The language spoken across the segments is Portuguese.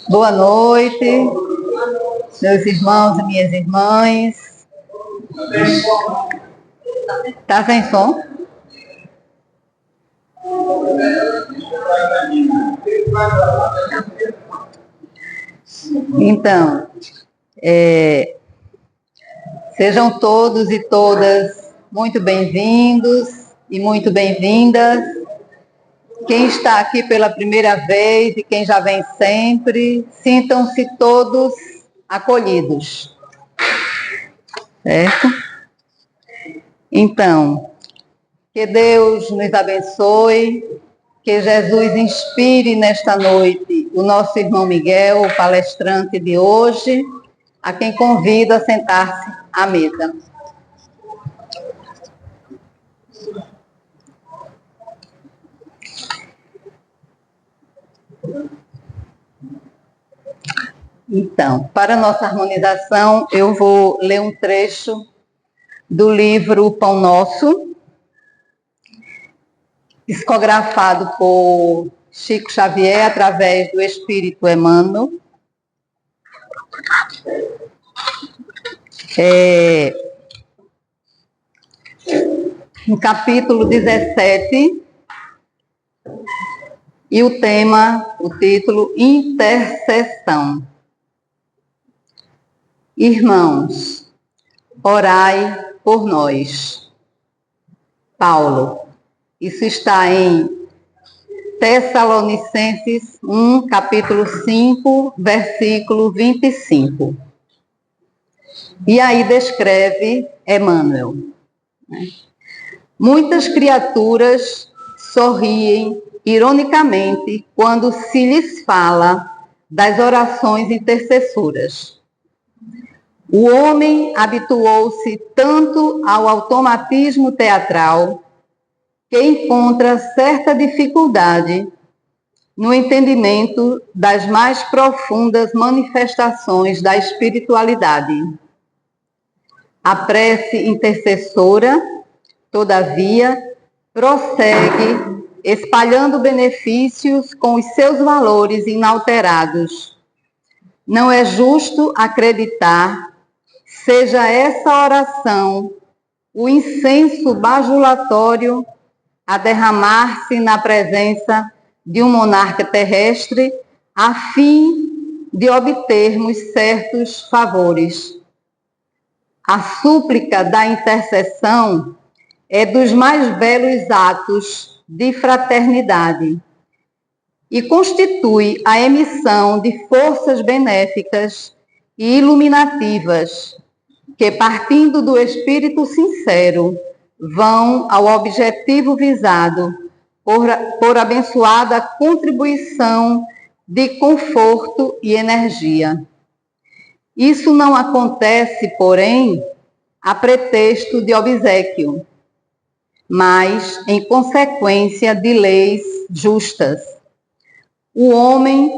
Boa noite, meus irmãos e minhas irmãs. Tá sem som? Então, sejam todos e todas muito bem-vindos e muito bem-vindas. Quem está aqui pela primeira vez e quem já vem sempre, sintam-se todos acolhidos, certo? Então, que Deus nos abençoe, que Jesus inspire nesta noite o nosso irmão Miguel, o palestrante de hoje, a quem convido a sentar-se à mesa. Então, para nossa harmonização, eu vou ler um trecho do livro Pão Nosso, psicografado por Chico Xavier através do Espírito Emmanuel. No capítulo 17, e o tema, o título, Intercessão. Irmãos, orai por nós. Paulo. Isso está em Tessalonicenses 1, capítulo 5, versículo 25. E aí descreve Emmanuel. Muitas criaturas sorriem ironicamente quando se lhes fala das orações intercessoras. O homem habituou-se tanto ao automatismo teatral que encontra certa dificuldade no entendimento das mais profundas manifestações da espiritualidade. A prece intercessora, todavia, prossegue espalhando benefícios com os seus valores inalterados. Não é justo acreditar seja essa oração o incenso bajulatório a derramar-se na presença de um monarca terrestre a fim de obtermos certos favores. A súplica da intercessão é dos mais belos atos de fraternidade e constitui a emissão de forças benéficas e iluminativas que, partindo do espírito sincero, vão ao objetivo visado por abençoada contribuição de conforto e energia. Isso não acontece, porém, a pretexto de obséquio, mas em consequência de leis justas. O homem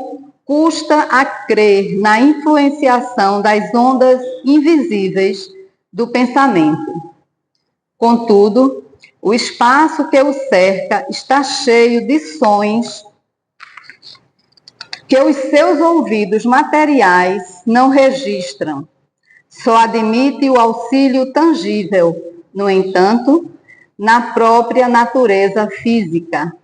custa a crer na influenciação das ondas invisíveis do pensamento. Contudo, o espaço que o cerca está cheio de sons que os seus ouvidos materiais não registram. Só admite o auxílio tangível, no entanto, na própria natureza física.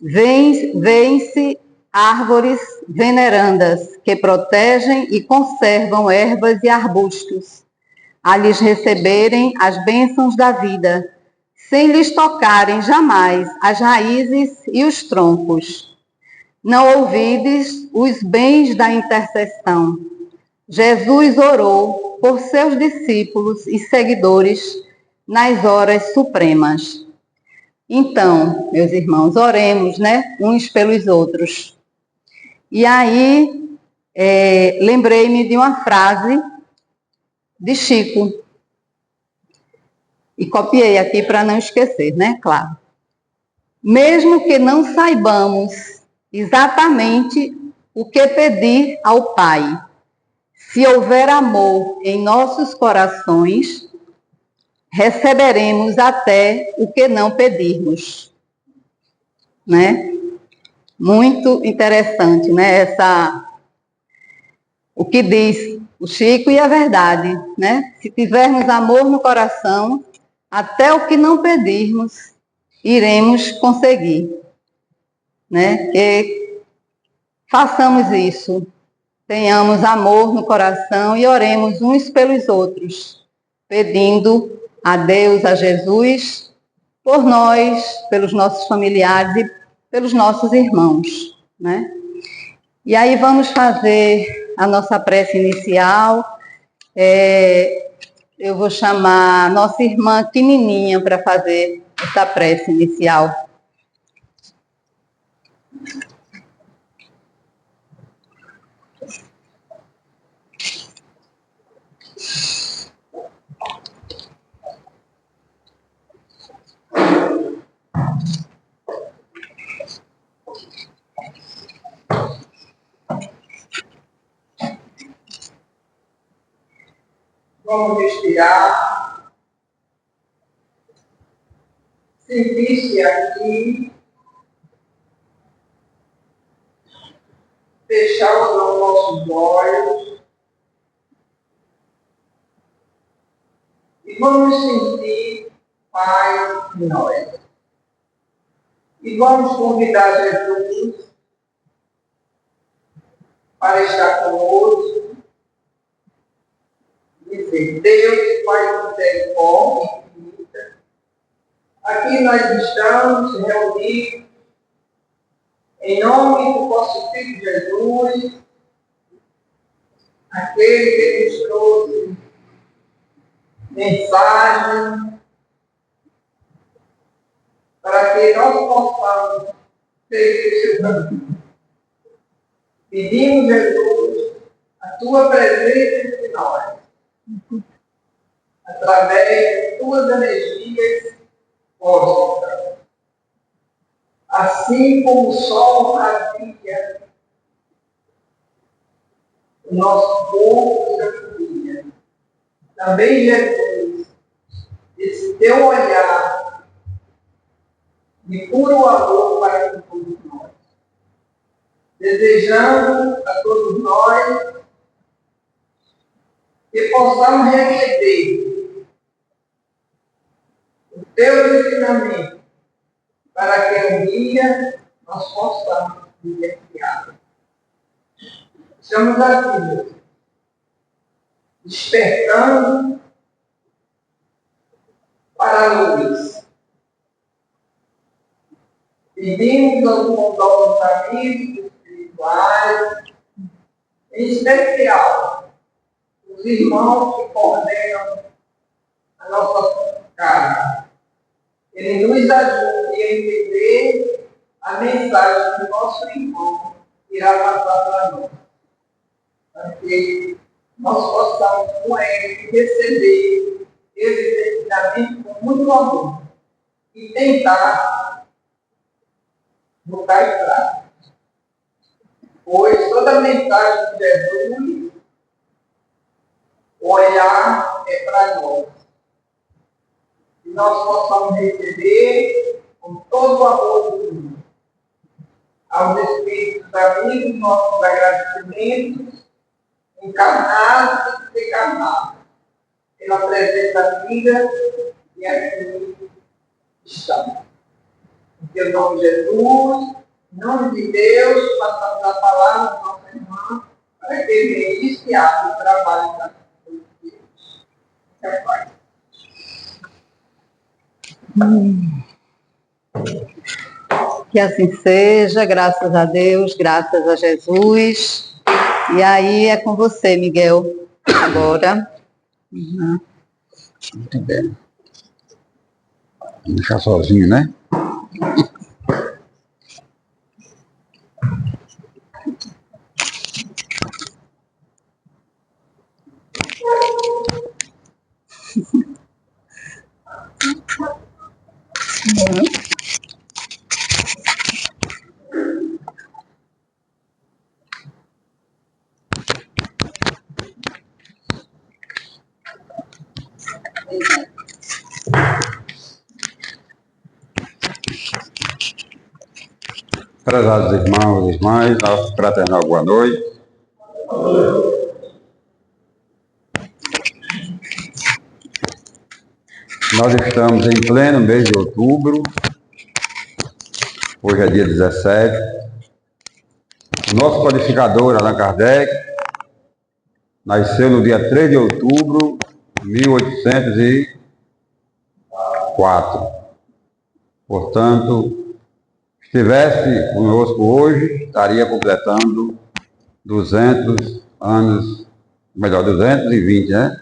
Vêem-se árvores venerandas que protegem e conservam ervas e arbustos, a lhes receberem as bênçãos da vida, sem lhes tocarem jamais as raízes e os troncos. Não ouvides os bens da intercessão. Jesus orou por seus discípulos e seguidores nas horas supremas. Então, meus irmãos, oremos, uns pelos outros. E aí, lembrei-me de uma frase de Chico. E copiei aqui para não esquecer, claro. Mesmo que não saibamos exatamente o que pedir ao Pai, se houver amor em nossos corações, receberemos até o que não pedirmos. Muito interessante, o que diz o Chico e a verdade, né? Se tivermos amor no coração, até o que não pedirmos, iremos conseguir, né? Que façamos isso, tenhamos amor no coração e oremos uns pelos outros, pedindo a Deus, a Jesus, por nós, pelos nossos familiares e pelos nossos irmãos, né? E aí vamos fazer a nossa prece inicial. Eu vou chamar a nossa irmã pequenininha para fazer essa prece inicial. Vamos respirar, sentir-se aqui, fechar os nossos olhos e vamos sentir paz em nós. E vamos convidar Jesus para estar conosco, dizer: Deus, Pai de misericórdia infinita, aqui nós estamos reunidos em nome do vosso Filho Jesus, aquele que nos trouxe mensagem para que nós possamos seguir o seu caminho. Pedimos, Jesus, a tua presença entre nós, através de tuas energias cósmicas. Assim como o sol radia o nosso corpo e a família, também, Jesus, esse teu olhar de puro amor para com todos nós, desejando a todos nós que possamos receber o teu ensinamento para que um dia nós possamos viver criados. Estamos aqui, Deus, despertando para a luz. Pedimos aos nossos amigos espirituais, em especial os irmãos que coordenam a nossa casa. Ele nos ajude a entender a mensagem que o nosso irmão irá passar para nós, para que nós possamos com ele receber esse ensinamento com muito amor e tentar botar em prática. Pois toda a mensagem de Jesus, o olhar é para nós. E nós possamos receber com todo o amor do mundo. Aos espíritos amigos, nossos agradecimentos, encarnados e desencarnados, pela presença amiga e aqui estamos. Em teu nome, Jesus, em nome de Deus, passamos a palavra à nossa irmã, para que ele iniciar o trabalho da Deus. É Pai. Que assim seja, graças a Deus, graças a Jesus. E aí é com você, Miguel, agora. Muito bem. Vou deixar sozinho, né? Prezados irmãos e irmãs, nosso fraternal boa noite. Nós estamos em pleno mês de outubro. Hoje é dia 17. O nosso codificador, Allan Kardec, nasceu no dia 3 de outubro de 1804. Portanto, se estivesse conosco hoje, estaria completando 200 anos, melhor, 220, né?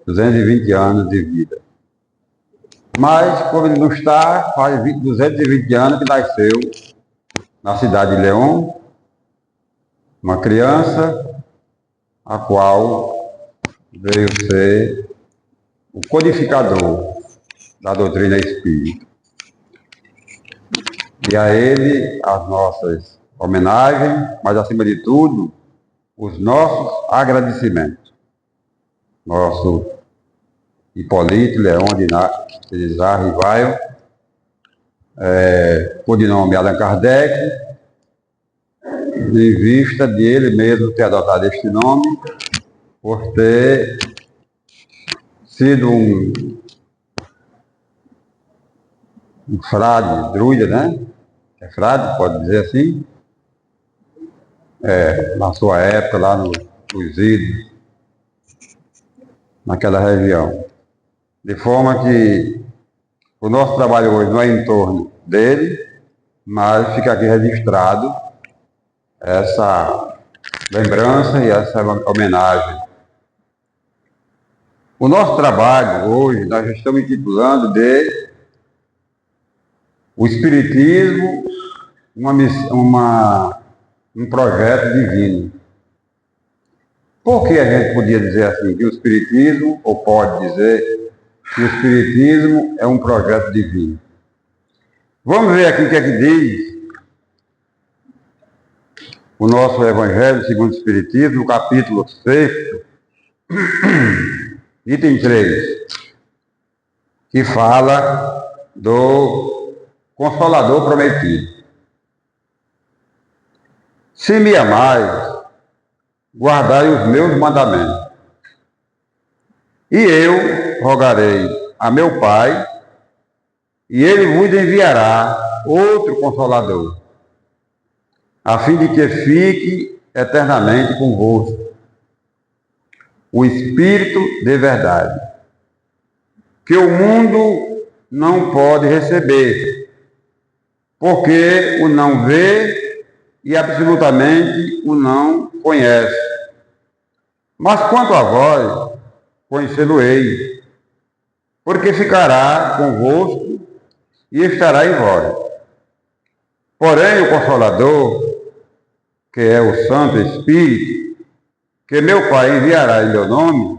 220 anos de vida. Mas, como ele não está, faz 220 anos que nasceu na cidade de León, uma criança a qual veio ser o codificador da doutrina espírita. E a ele as nossas homenagens, mas acima de tudo, os nossos agradecimentos. Nosso Hipólito León de Nazaré Rivaio, codinome Allan Kardec, em vista de ele mesmo ter adotado este nome, por ter sido um frade, druida, né? É frade, pode dizer assim? Na sua época, lá nos Idos, naquela região. De forma que o nosso trabalho hoje não é em torno dele, mas fica aqui registrado essa lembrança e essa homenagem. O nosso trabalho hoje, nós estamos intitulando de o Espiritismo, um projeto divino. Por que a gente podia dizer assim, que o Espiritismo, ou pode dizer, que o Espiritismo é um projeto divino? Vamos ver aqui o que é que diz o nosso Evangelho segundo o Espiritismo, no capítulo 6, item 3, que fala do Consolador prometido. Se me amais, guardai os meus mandamentos. E eu rogarei a meu Pai, e ele vos enviará outro Consolador, a fim de que fique eternamente convosco, o Espírito de verdade, que o mundo não pode receber, porque o não vê e absolutamente o não conhece. Mas quanto a vós, conhecê-lo-ei, porque ficará convosco e estará em vós. Porém, o Consolador, que é o Santo Espírito, que meu Pai enviará em meu nome,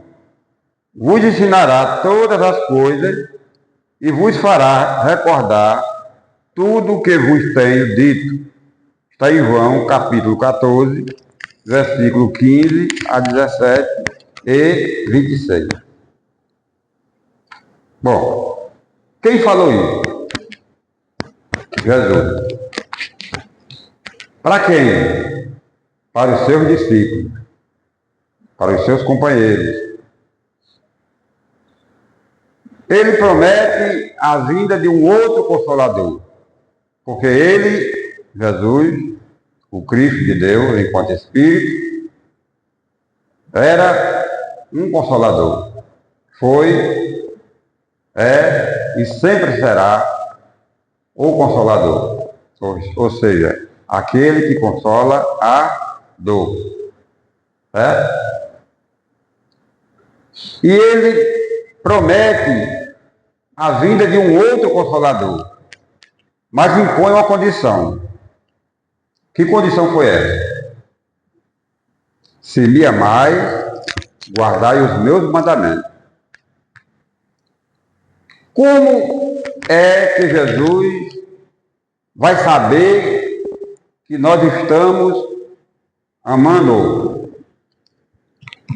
vos ensinará todas as coisas e vos fará recordar tudo o que vos tenho dito. Está em João, capítulo 14, versículo 15 a 17 e 26. Bom, quem falou isso? Jesus. Para quem? Para os seus discípulos, para os seus companheiros. Ele promete a vinda de um outro Consolador, porque ele, Jesus, o Cristo de Deus, enquanto Espírito, era um Consolador. Foi, é e sempre será o Consolador. Ou seja, aquele que consola a dor. E ele promete a vinda de um outro Consolador, mas impõe uma condição. Que condição foi essa? Se me amais, guardai os meus mandamentos. Como é que Jesus vai saber que nós estamos amando?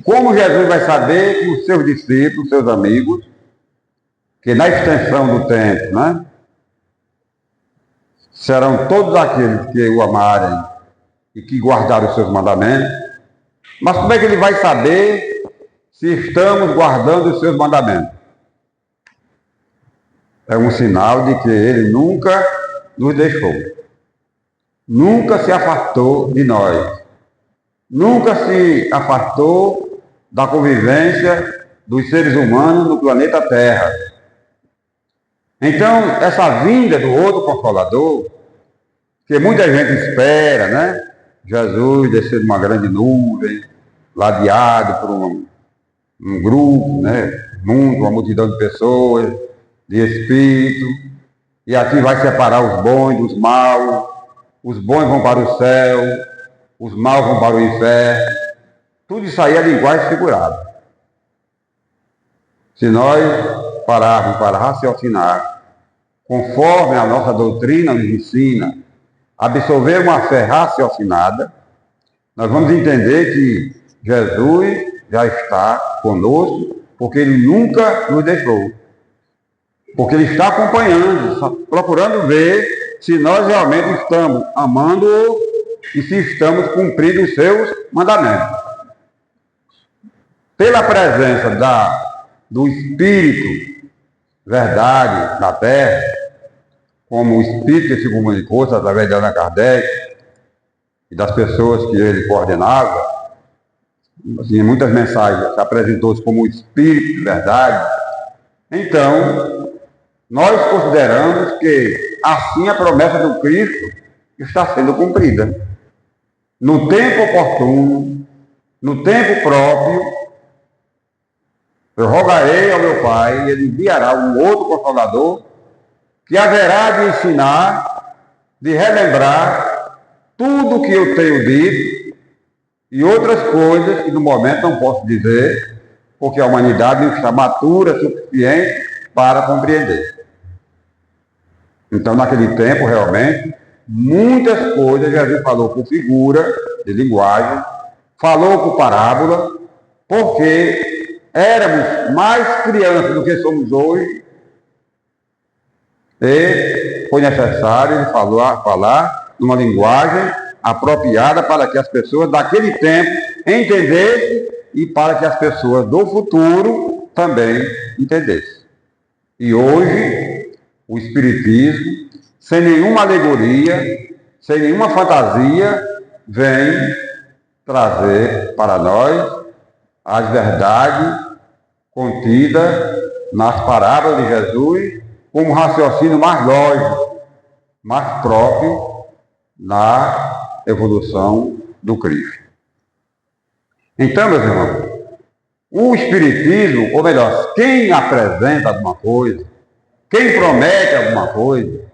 Como Jesus vai saber que os seus discípulos, seus amigos, que na extensão do tempo, né, serão todos aqueles que o amarem e que guardaram os seus mandamentos? Mas como é que ele vai saber se estamos guardando os seus mandamentos? é um sinal de que Ele nunca nos deixou. Nunca se afastou de nós. Nunca se afastou da convivência dos seres humanos no planeta Terra. Então, essa vinda do outro Consolador, que muita gente espera, né? Jesus descer de uma grande nuvem, ladeado por um grupo, né? Uma multidão de pessoas, de espírito, e aqui vai separar os bons dos maus, os bons vão para o céu, os maus vão para o inferno. Tudo isso aí é linguagem figurada. Se nós pararmos para raciocinar, conforme a nossa doutrina nos ensina, absorver uma fé raciocinada, nós vamos entender que Jesus já está conosco, porque Ele nunca nos deixou. Porque Ele está acompanhando, procurando ver se nós realmente estamos amando-o e se estamos cumprindo os seus mandamentos. Pela presença do Espírito, verdade, na Terra, como o Espírito que se comunicou através de Allan Kardec e das pessoas que ele coordenava, assim, muitas mensagens se apresentou-se como o Espírito de verdade. Então, nós consideramos que assim a promessa do Cristo está sendo cumprida. No tempo oportuno, no tempo próprio, eu rogarei ao meu Pai e Ele enviará um outro Consolador que haverá de ensinar, de relembrar tudo o que eu tenho dito e outras coisas que no momento não posso dizer, porque a humanidade não está madura o suficiente para compreender. Então, naquele tempo, realmente, muitas coisas Jesus falou por figura de linguagem, falou por parábola, porque éramos mais crianças do que somos hoje, e foi necessário ele falar numa linguagem apropriada para que as pessoas daquele tempo entendessem e para que as pessoas do futuro também entendessem. E hoje, o Espiritismo, sem nenhuma alegoria, sem nenhuma fantasia, vem trazer para nós as verdades contidas nas parábolas de Jesus, como um raciocínio mais lógico, mais próprio na evolução do Cristo. Então, meus irmãos, o Espiritismo, ou melhor, quem apresenta alguma coisa, quem promete alguma coisa,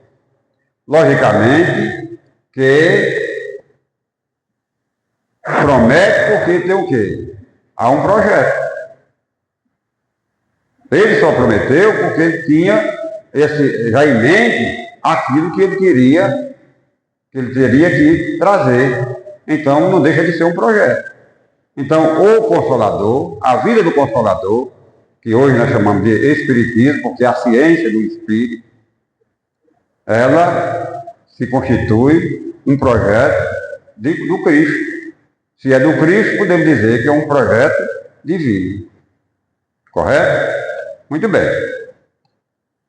logicamente que promete porque tem o quê? Há um projeto. Ele só prometeu porque ele tinha já em mente aquilo que ele queria, que ele teria que trazer. Então, não deixa de ser um projeto. Então, o Consolador, a vida do Consolador, que hoje nós chamamos de Espiritismo, porque é a ciência do Espírito, ela se constitui um projeto do Cristo. Se é do Cristo, podemos dizer que é um projeto divino. Correto? Muito bem.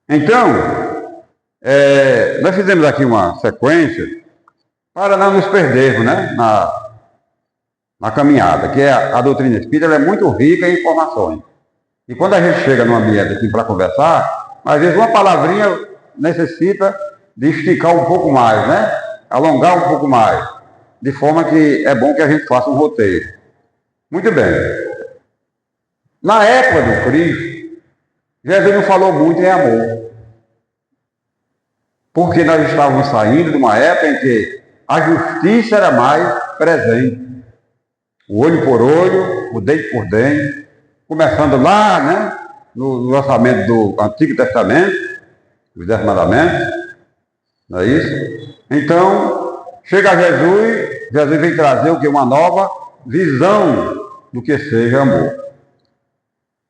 Então, nós fizemos aqui uma sequência para não nos perdermos, né, na caminhada, que é a doutrina espírita, ela é muito rica em informações. E quando a gente chega num ambiente assim para conversar, às vezes uma palavrinha necessita de esticar um pouco mais, né? Alongar um pouco mais, de forma que é bom que a gente faça um roteiro. Muito bem. Na época do Cristo, Jesus não falou muito em amor. Porque nós estávamos saindo de uma época em que a justiça era mais presente. O olho por olho, o dente por dente, começando lá, né, no lançamento do Antigo Testamento, os 10 Mandamentos, não é isso? Então, chega Jesus vem trazer o que? Uma nova visão do que seja amor.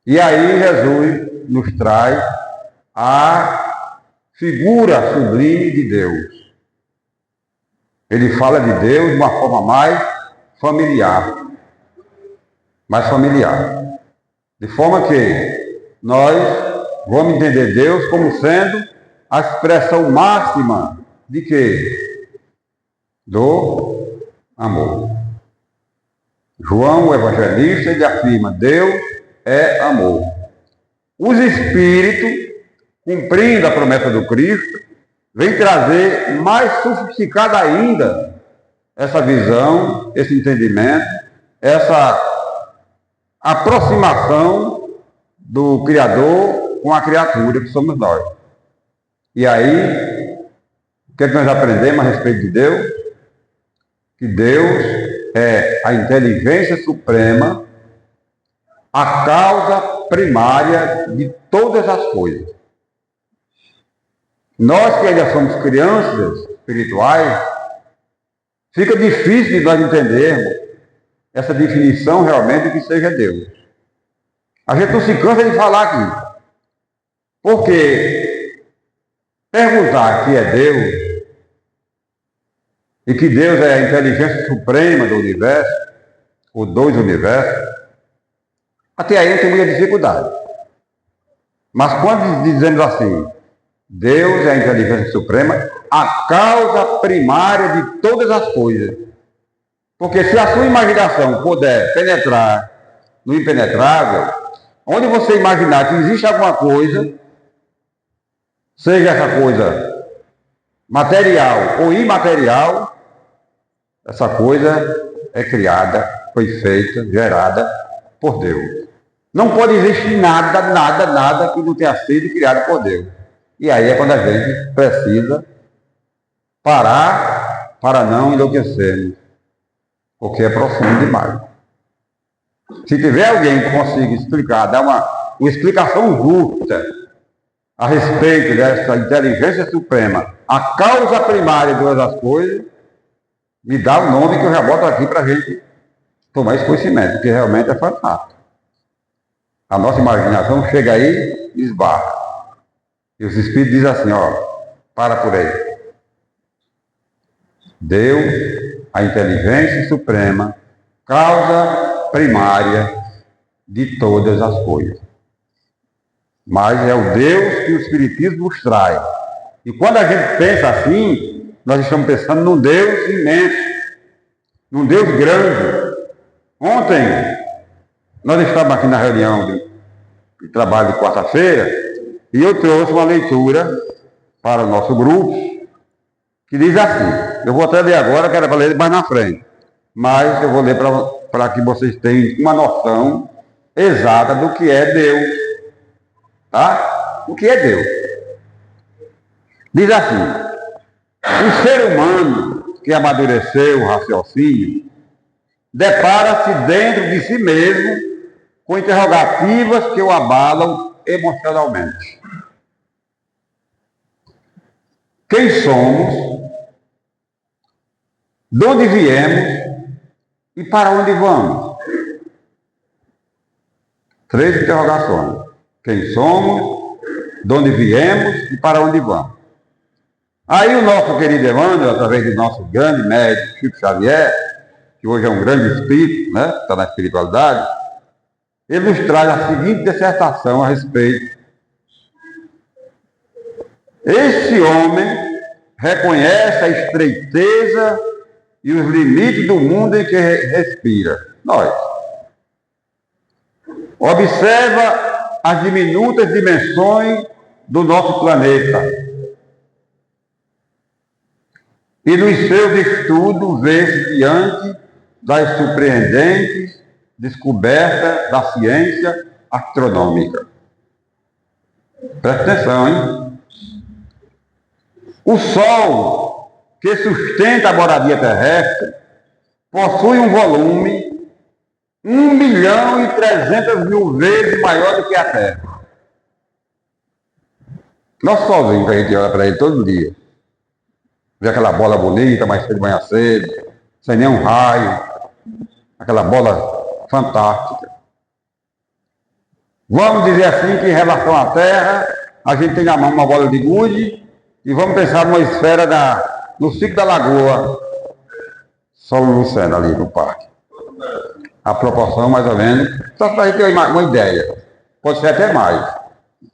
E aí Jesus nos traz a figura sublime de Deus. Ele fala de Deus de uma forma mais familiar. De forma que nós Vamos entender Deus como sendo a expressão máxima de quê? Do amor. João, o evangelista, ele afirma: Deus é amor. Os Espíritos, cumprindo a promessa do Cristo, vem trazer mais sofisticada ainda essa visão, esse entendimento, essa aproximação do Criador com a criatura que somos nós. E aí, o que é que nós aprendemos a respeito de Deus? Que Deus é a inteligência suprema, a causa primária de todas as coisas. Nós que ainda somos crianças espirituais, fica difícil de nós entendermos essa definição realmente do que seja Deus. A gente não se cansa de falar aqui. Porque perguntar que é Deus e que Deus é a inteligência suprema do universo, ou dos universos, até aí tem muita dificuldade. Mas quando dizemos assim, Deus é a inteligência suprema, a causa primária de todas as coisas. Porque se a sua imaginação puder penetrar no impenetrável, onde você imaginar que existe alguma coisa, seja essa coisa material ou imaterial, essa coisa é criada, foi feita, gerada por Deus. Não pode existir nada que não tenha sido criado por Deus. E aí é quando a gente precisa parar para não enlouquecermos, porque é profundo demais. Se tiver alguém que consiga explicar, dar uma explicação justa a respeito dessa inteligência suprema, a causa primária de todas as coisas, me dá o nome que eu já boto aqui para a gente tomar esse conhecimento, porque realmente é fantástico. A nossa imaginação chega aí e esbarra. E os Espíritos dizem assim, ó, para por aí. Deus, a inteligência suprema, causa primária de todas as coisas. Mas é o Deus que o Espiritismo nos traz. E quando a gente pensa assim, nós estamos pensando num Deus imenso, num Deus grande. Ontem, nós estávamos aqui na reunião de trabalho de quarta-feira, e eu trouxe uma leitura para o nosso grupo, que diz assim, eu vou até ler agora, que era para ler mais na frente, mas eu vou ler para que vocês tenham uma noção exata do que é Deus. Tá? O que é Deus? Diz assim, o ser humano que amadureceu o raciocínio, depara-se dentro de si mesmo com interrogativas que o abalam emocionalmente. Quem somos? De onde viemos? E para onde vamos? 3 interrogações. Quem somos? De onde viemos? E para onde vamos? Aí o nosso querido Emmanuel, através do nosso grande médico Chico Xavier, que hoje é um grande espírito, né? Está na espiritualidade, ele nos traz a seguinte dissertação a respeito. Esse homem reconhece a estreiteza e os limites do mundo em que respira. Nós. Observa as diminutas dimensões do nosso planeta. E nos seus estudos vê-se diante das surpreendentes descobertas da ciência astronômica. Presta atenção, hein? O Sol, que sustenta a moradia terrestre, possui um volume 1.300.000 vezes maior do que a Terra. Nosso solzinho, que a gente olha para ele todo dia. Vê aquela bola bonita, mais cedo de manhã cedo, sem nenhum raio, aquela bola fantástica. Vamos dizer assim que em relação à Terra, a gente tem na mão uma bola de gude e vamos pensar numa esfera no ciclo da lagoa, São Lucena ali no parque. A proporção mais ou menos, só para a gente ter uma ideia. Pode ser até mais.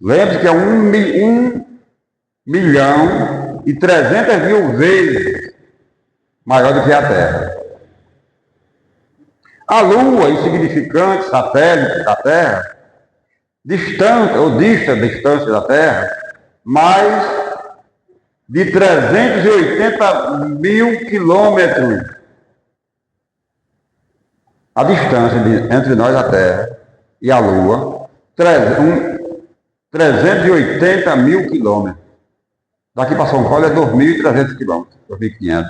Lembre-se que é 1.300.000 vezes maior do que a Terra. A Lua, insignificante satélite da Terra, distante ou dista da distância da Terra, mais de 380.000 quilômetros a distância entre nós, a Terra, e a Lua, 380.000 quilômetros. Daqui para São Paulo é 2.300 quilômetros, 2.500.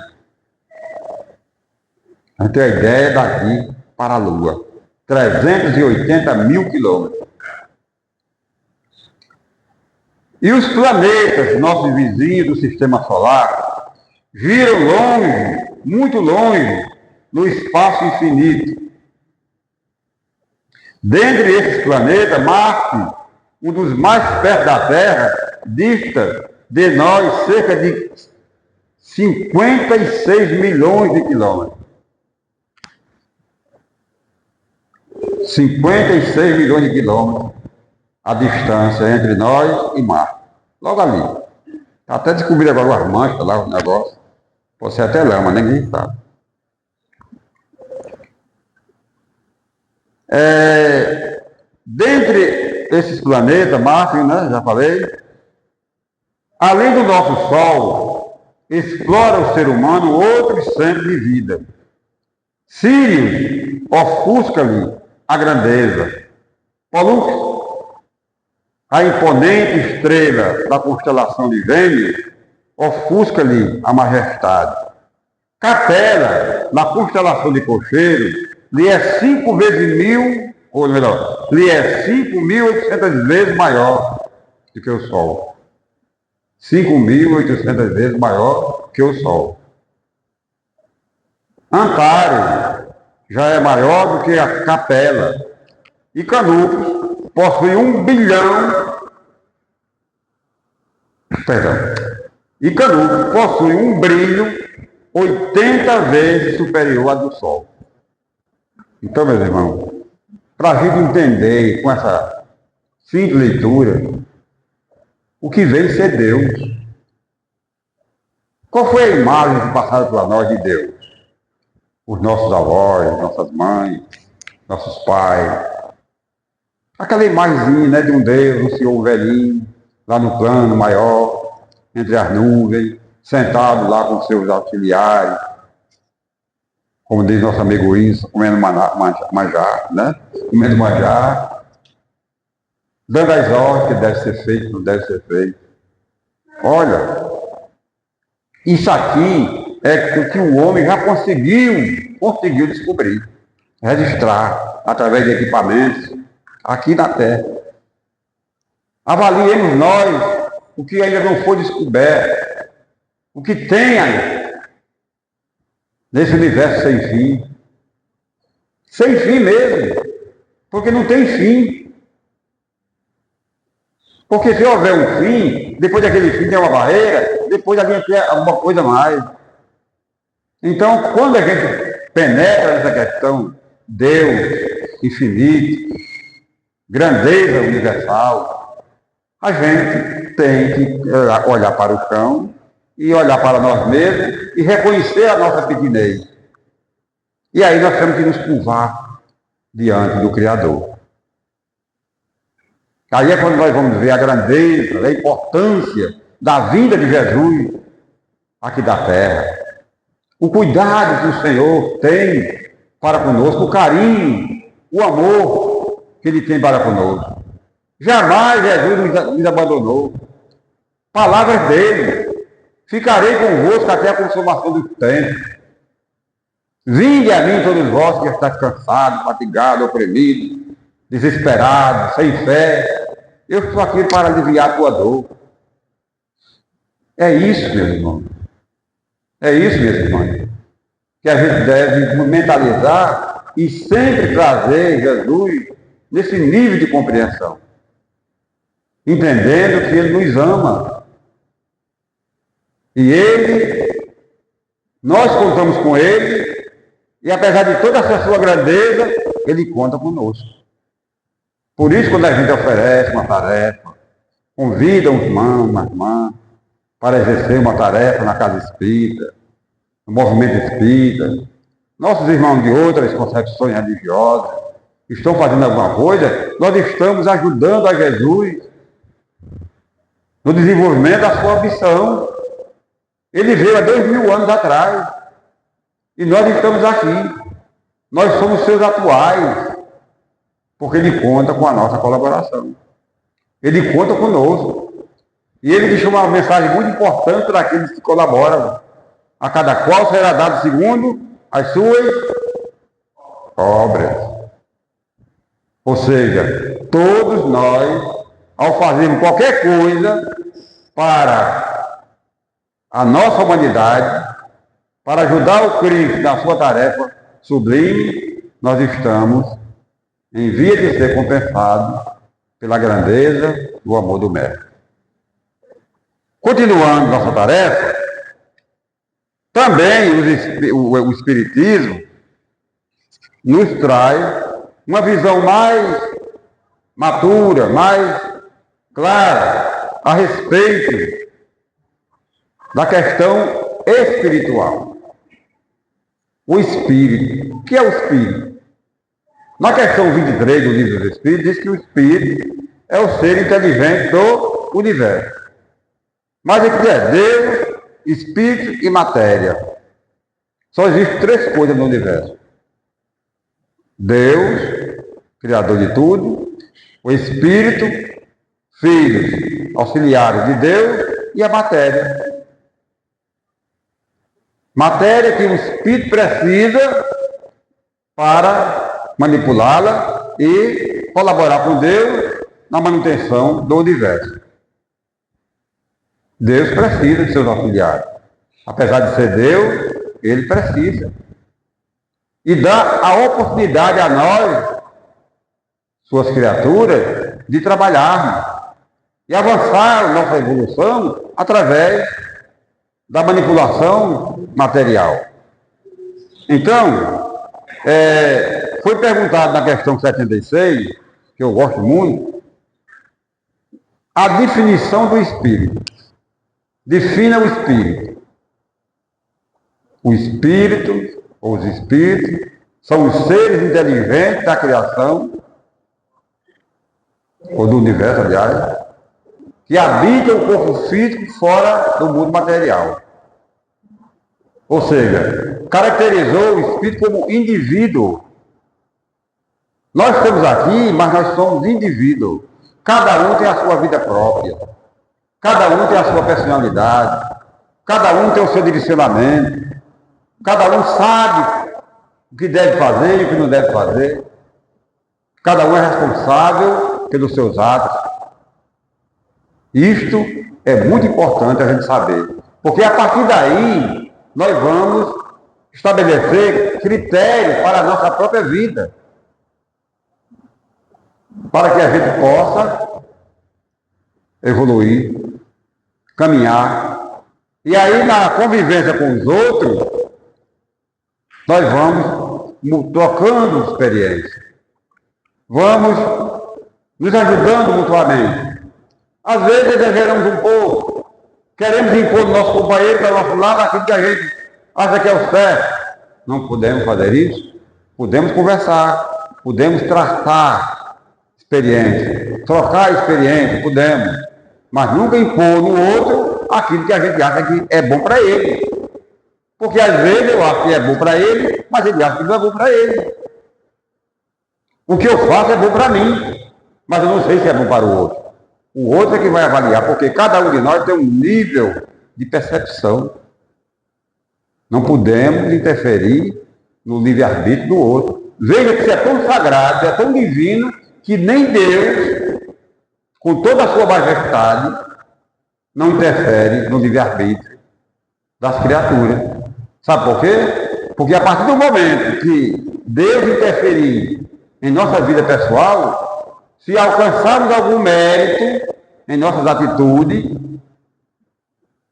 A gente tem a ideia daqui para a Lua, 380.000 quilômetros. E os planetas, nossos vizinhos do Sistema Solar, viram longe, muito longe, no espaço infinito. Dentre esses planetas, Marte, um dos mais perto da Terra, dista de nós cerca de 56 milhões de quilômetros. 56 milhões de quilômetros a distância entre nós e Marte. Logo ali. Até descobrir agora as manchas lá, o negócio. Pode ser até lama, ninguém sabe. Dentre esses planetas, Marte, né, já falei, além do nosso Sol, explora o ser humano outros centros de vida. Sírius ofusca-lhe a grandeza. Pollux, a imponente estrela da constelação de Gêmeos, ofusca-lhe a majestade. Capela, na constelação de Cocheiro, lhe é 5 vezes mil, ou melhor, lhe é 5.800 vezes maior do que o Sol. 5.800 vezes maior que o Sol. Antares já é maior do que a Capela. E Canopus possui 1 bilhão. E Canopus possui um brilho 80 vezes superior ao do Sol. Então, meus irmãos, para a gente entender com essa simples leitura o que veio ser Deus. Qual foi a imagem que passaram para nós de Deus? Os nossos avós, nossas mães, nossos pais. Aquela imagenzinha, né, de um Deus, um Senhor velhinho, lá no plano maior, entre as nuvens, sentado lá com seus auxiliares, como diz nosso amigo Isso, comendo manjar, né? Comendo manjar, dando as ordens que deve ser feito, não deve ser feito. Olha, isso aqui é o que o homem já conseguiu descobrir, registrar, através de equipamentos, aqui na Terra. Avaliemos nós o que ainda não foi descoberto, o que tem aí, nesse universo sem fim. Sem fim mesmo, porque não tem fim. Porque se houver um fim, depois daquele fim tem uma barreira, depois alguém quer alguma coisa mais. Então, quando a gente penetra nessa questão, Deus, infinito, grandeza universal, a gente tem que olhar para o chão e olhar para nós mesmos e reconhecer a nossa pequenez. E aí nós temos que nos curvar diante do Criador. Aí é quando nós vamos ver a grandeza, a importância da vinda de Jesus aqui da terra. O cuidado que o Senhor tem para conosco, o carinho, o amor que Ele tem para conosco. Jamais Jesus nos abandonou. Palavras dele. Ficarei convosco até a consumação dos tempos. Vinde a mim todos vós que estáis cansados, fatigados, oprimidos, desesperados, sem fé. Eu estou aqui para aliviar a tua dor. É isso, meus irmãos. É isso, meus irmãos, que a gente deve mentalizar e sempre trazer Jesus nesse nível de compreensão. Entendendo que Ele nos ama. E nós contamos com Ele, e apesar de toda essa sua grandeza, Ele conta conosco. Por isso, quando a gente oferece uma tarefa, convidam os irmãos, uma irmã, para exercer uma tarefa na casa espírita, no movimento espírita. Nossos irmãos de outras concepções religiosas estão fazendo alguma coisa, nós estamos ajudando a Jesus no desenvolvimento da sua missão. Ele veio há 2000 anos atrás e nós estamos aqui. Nós somos seus atuais, porque ele conta com a nossa colaboração. Ele conta conosco. E ele deixou uma mensagem muito importante para aqueles que colaboram. A cada qual será dado segundo as suas obras. Ou seja, todos nós, ao fazermos qualquer coisa para a nossa humanidade, para ajudar o Cristo na sua tarefa sublime, nós estamos em via de ser compensados pela grandeza do amor do Mestre. Continuando nossa tarefa, também o Espiritismo nos traz uma visão mais matura, mais clara a respeito da questão espiritual. O Espírito. O que é o Espírito? Na questão 23 do Livro dos Espíritos, diz que o Espírito é o ser inteligente do universo. Mas o que é Deus, Espírito e matéria? Só existem 3 coisas no universo. Deus, Criador de tudo, o Espírito, filhos, auxiliares de Deus, e a matéria. Matéria que o Espírito precisa para manipulá-la e colaborar com Deus na manutenção do universo. Deus precisa de seus auxiliares. Apesar de ser Deus, ele precisa. E dá a oportunidade a nós, suas criaturas, de trabalharmos e avançar a nossa evolução através da manipulação material. Então, foi perguntado na questão 76, que eu gosto muito, a definição do Espírito. Defina o Espírito. O Espírito, ou os Espíritos, são os seres inteligentes da criação, ou do universo, aliás, que habitam o corpo físico fora do mundo material. Ou seja, caracterizou o Espírito como indivíduo. Nós estamos aqui, mas nós somos indivíduos. Cada um tem a sua vida própria. Cada um tem a sua personalidade. Cada um tem o seu direcionamento. Cada um sabe o que deve fazer e o que não deve fazer. Cada um é responsável pelos seus atos. Isto é muito importante a gente saber. Porque a partir daí, nós vamos estabelecer critérios para a nossa própria vida. Para que a gente possa evoluir, caminhar. E aí, na convivência com os outros, nós vamos trocando experiência. Vamos nos ajudando mutuamente. Às vezes exageramos um pouco. Queremos impor o nosso companheiro para o nosso lado aquilo que a gente acha que é o certo. Não podemos fazer isso. Podemos conversar. Podemos tratar experiência. Trocar experiência. Podemos. Mas nunca impor no outro aquilo que a gente acha que é bom para ele. Porque às vezes eu acho que é bom para ele, mas ele acha que não é bom para ele. O que eu faço é bom para mim, mas eu não sei se é bom para o outro. O outro é que vai avaliar, porque cada um de nós tem um nível de percepção. Não podemos interferir no livre-arbítrio do outro. Veja que isso é tão sagrado, é tão divino, que nem Deus, com toda a sua majestade, não interfere no livre-arbítrio das criaturas. Sabe por quê? Porque a partir do momento que Deus interferir em nossa vida pessoal, se alcançarmos algum mérito em nossas atitudes,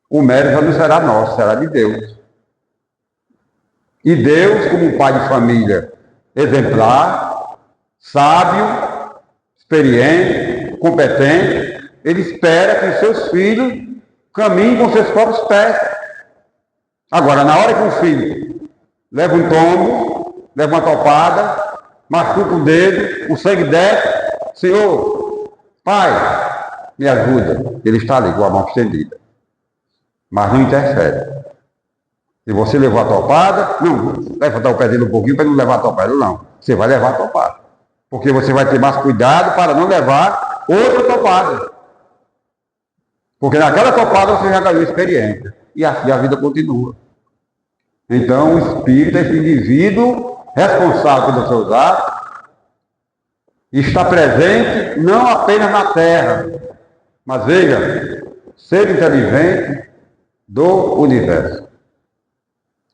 o mérito não será nosso, será de Deus. E Deus, como um pai de família exemplar, sábio, experiente, competente, Ele espera que os seus filhos caminhem com seus próprios pés. Agora, na hora que um filho leva um tombo, leva uma topada, machuca o dedo, o sangue desce, Senhor, Pai, me ajuda. Ele está ali com a mão estendida, mas não intercede. Se você levou a topada, não, levantar o pé dele um pouquinho para não levar a topada, não. Você vai levar a topada. Porque você vai ter mais cuidado para não levar outra topada. Porque naquela topada você já ganhou experiência. E assim a vida continua. Então o espírito é esse indivíduo responsável pelos seus atos, está presente não apenas na Terra, mas veja, ser inteligente do universo.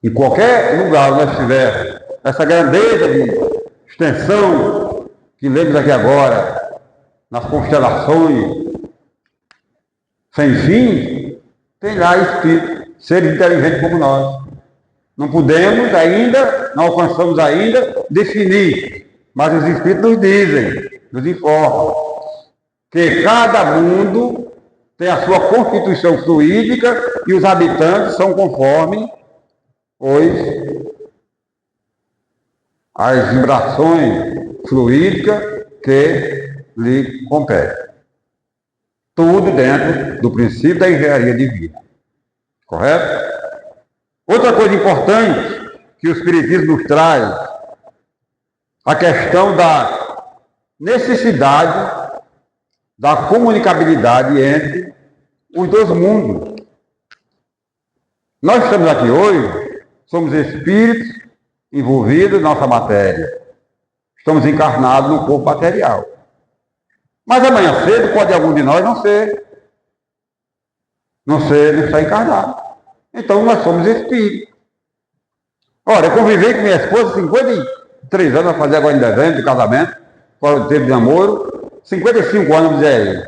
Em qualquer lugar onde nós estivermos, essa grandeza de extensão que lemos aqui agora, nas constelações sem fim, tem lá espírito, seres inteligentes como nós. Não podemos ainda, não alcançamos ainda definir, mas os espíritos nos dizem, nos informam, que cada mundo tem a sua constituição fluídica e os habitantes são conforme as vibrações fluídicas que lhe competem. Tudo dentro do princípio da engenharia divina. Correto? Outra coisa importante que o Espiritismo nos traz, a questão da necessidade da comunicabilidade entre os dois mundos. Nós estamos aqui hoje, somos espíritos envolvidos na nossa matéria. Estamos encarnados no corpo material. Mas amanhã cedo pode algum de nós não estar encarnado. Então nós somos espíritos. Ora, eu convivi com minha esposa 53 anos, vai fazer agora em dezembro de casamento, fora do tempo de namoro, 55 anos, vamos dizer aí.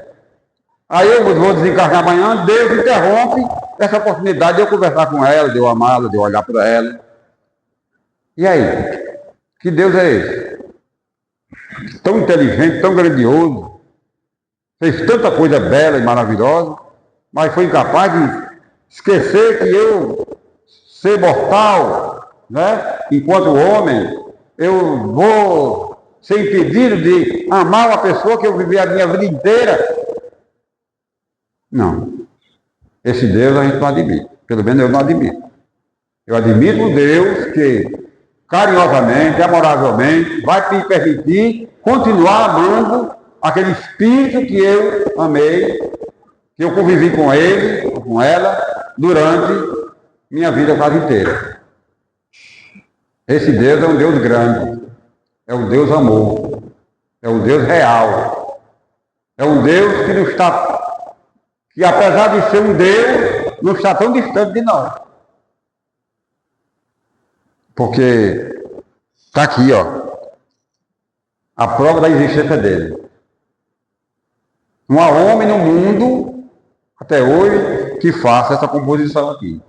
Aí eu vou desencarnar amanhã, Deus interrompe essa oportunidade de eu conversar com ela, de eu amá-la, de eu olhar para ela. E aí? Que Deus é esse? Tão inteligente, tão grandioso, fez tanta coisa bela e maravilhosa, mas foi incapaz de esquecer que eu, ser mortal, né? Enquanto homem, eu vou ser impedido de amar uma pessoa que eu vivi a minha vida inteira. Não. Esse Deus a gente não admite. Pelo menos eu não admito. Eu admito um Deus que carinhosamente, amoravelmente, vai me permitir continuar amando aquele espírito que eu amei, que eu convivi com ele, ou com ela, durante minha vida quase inteira. Esse Deus é um Deus grande, é um Deus amor, é um Deus real, é um Deus que não está, que apesar de ser um Deus, não está tão distante de nós. Porque está aqui, ó, a prova da existência dele. Não há homem no mundo, até hoje, que faça essa composição aqui,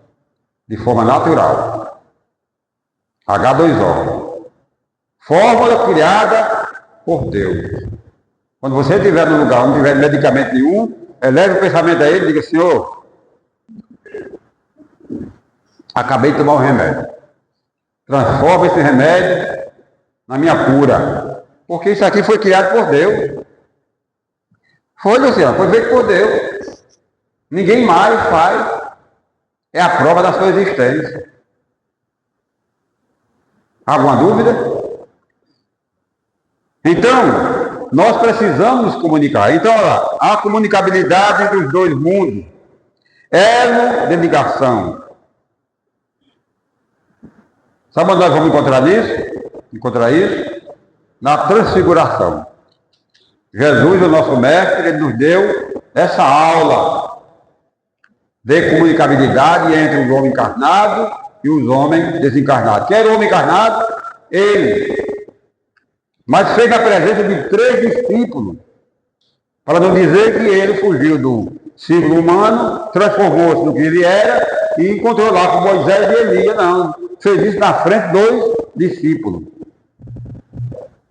de forma natural. H2O. Fórmula criada por Deus. Quando você estiver no lugar onde não tiver medicamento nenhum, eleve o pensamento a ele e diga: Senhor, acabei de tomar um remédio. Transforma esse remédio na minha cura. Porque isso aqui foi criado por Deus. Foi, Luciano, foi feito por Deus. Ninguém mais faz. É a prova da sua existência. Alguma dúvida? Então, nós precisamos nos comunicar. Então, olha lá, a comunicabilidade entre os dois mundos. Elo de ligação. Sabe onde nós vamos encontrar isso? Na transfiguração. Jesus, o nosso mestre, ele nos deu essa aula de comunicabilidade entre os homens encarnados e os homens desencarnados. Quem era o homem encarnado? Ele. Mas fez na presença de 3 discípulos, para não dizer que ele fugiu do ciclo humano, transformou-se no que ele era e encontrou lá com Moisés e Elias. Não, fez isso na frente dos discípulos.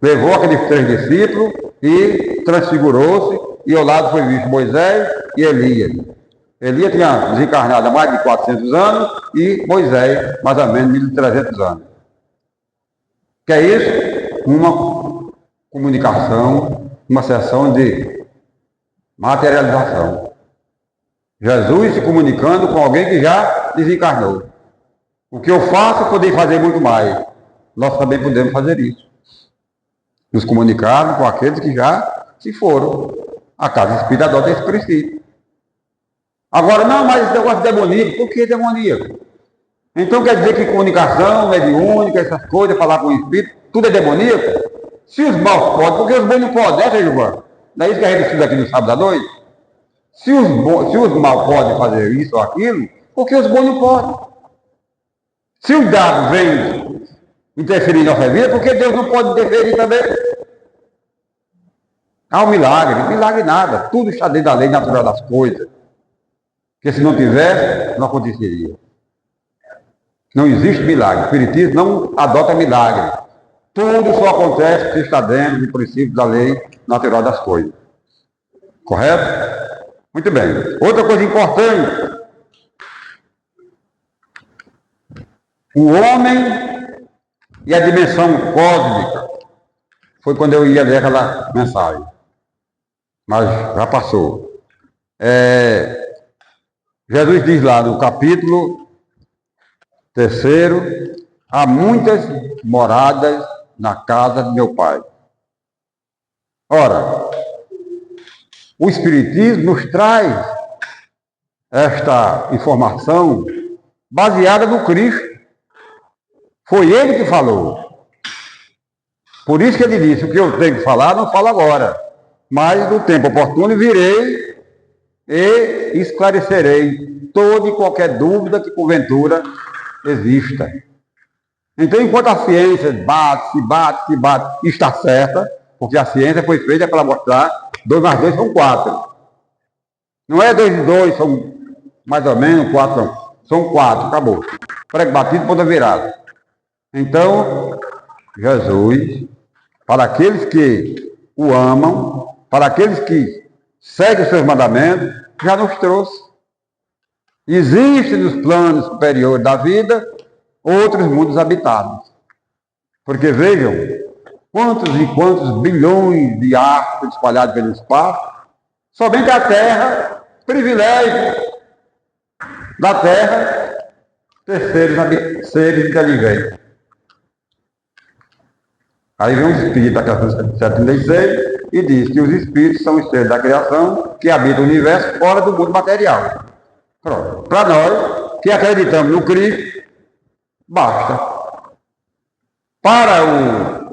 Levou aqueles 3 discípulos e transfigurou-se e ao lado foi visto Moisés e Elias. Elias tinha desencarnado há mais de 400 anos e Moisés, mais ou menos, 1.300 anos. Que é isso? Uma comunicação, uma sessão de materialização. Jesus se comunicando com alguém que já desencarnou. O que eu faço, poder fazer muito mais. Nós também podemos fazer isso. Nos comunicarmos com aqueles que já se foram. A casa espírita adota esse princípio. Agora, não, mas esse negócio é demoníaco. Por que demoníaco? Então quer dizer que comunicação, mediúnica, essas coisas, falar com o espírito, tudo é demoníaco? Se os maus podem, por que os bons não podem, né, Gilvan? Não é isso que a gente estuda aqui no sábado à noite? Se os maus podem fazer isso ou aquilo, por que os bons não podem? Se o diabo vem interferir na nossa vida, por que Deus não pode interferir também? Há um milagre, milagre nada, tudo está dentro da lei natural das coisas. Porque se não tivesse, não aconteceria. Não existe milagre. O Espiritismo não adota milagre. Tudo só acontece porque está dentro do princípio da lei natural das coisas. Correto? Muito bem. Outra coisa importante. O homem e a dimensão cósmica. Foi quando eu ia ler aquela mensagem. Mas já passou. Jesus diz lá no capítulo 3, há muitas moradas na casa de meu Pai. Ora, o Espiritismo nos traz esta informação baseada no Cristo. Foi Ele que falou. Por isso que Ele disse, o que eu tenho que falar, não falo agora. Mas no tempo oportuno virei e esclarecerei toda e qualquer dúvida que porventura exista. Então, enquanto a ciência bate, está certa, porque a ciência foi feita para mostrar 2 mais 2 são 4. Não é 2 e 2, são mais ou menos 4, são 4, acabou. Prego batido, ponta virada. Então, Jesus, para aqueles que o amam, para aqueles que seguem os seus mandamentos, já nos trouxe. Existem nos planos superiores da vida outros mundos habitados. Porque vejam, quantos e quantos bilhões de astros espalhados pelo espaço, somente a Terra, privilégio da Terra, ter seres inteligentes. Aí vem um espírito da criação 76 e diz que os espíritos são os seres da criação que habitam o universo fora do mundo material. Pronto. Para nós, que acreditamos no Cristo, basta. Para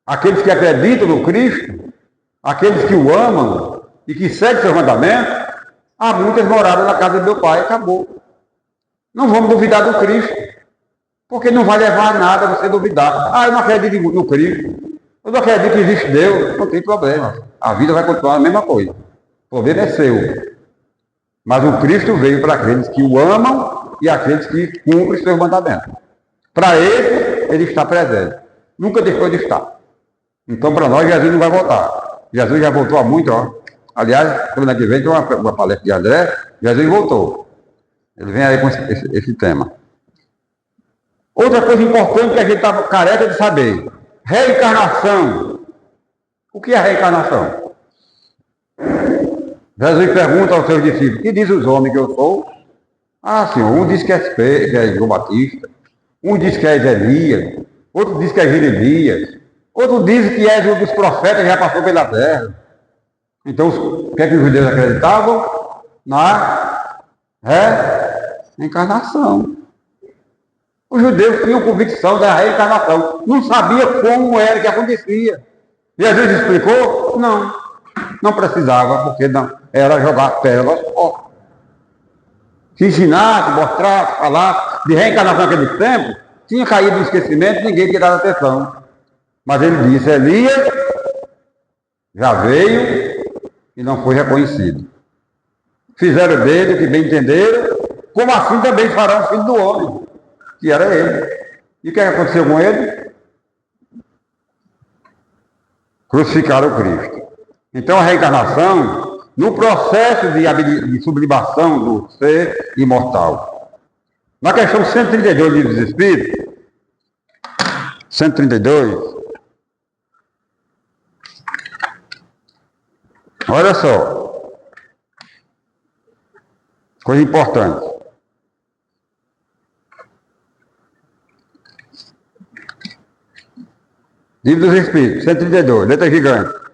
aqueles que acreditam no Cristo, aqueles que o amam e que seguem seus mandamentos, há muitas moradas na casa do meu Pai, acabou. Não vamos duvidar do Cristo, porque não vai levar a nada você duvidar. Ah, eu não acredito no Cristo, eu não acredito que existe Deus, não tem problema. A vida vai continuar a mesma coisa. O problema é seu. Mas o Cristo veio para aqueles que o amam e aqueles que cumprem os seus mandamentos. Para ele está presente. Nunca deixou de estar. Então, para nós, Jesus não vai voltar. Jesus já voltou há muito, ó. Aliás, semana que vem tem uma palestra de André, Jesus voltou. Ele vem aí com esse tema. Outra coisa importante que a gente está careca de saber. Reencarnação. O que é reencarnação? Jesus pergunta aos seus discípulos, que diz os homens que eu sou? Ah, Senhor, um diz que é João Batista, um diz que é Elias, outro diz que é Jeremias, outro diz que é um dos profetas que já passou pela terra. Então, o que é que os judeus acreditavam? Na reencarnação. Os judeus tinham convicção da reencarnação, não sabia como era que acontecia. Jesus explicou? Não precisava, porque não era jogar pérolas fora. Se ensinasse, mostrasse, falar de reencarnação naquele tempo, tinha caído no esquecimento, ninguém tinha dado atenção. Mas ele disse, Elias já veio e não foi reconhecido. Fizeram dele o que bem entenderam, como assim também farão o filho do homem, que era ele. E o que aconteceu com ele? Crucificaram o Cristo. Então a reencarnação, no processo de sublimação do ser imortal. Na questão 132 do Livro dos Espíritos, 132, olha só, coisa importante. Livro dos Espíritos, 132, letra gigante.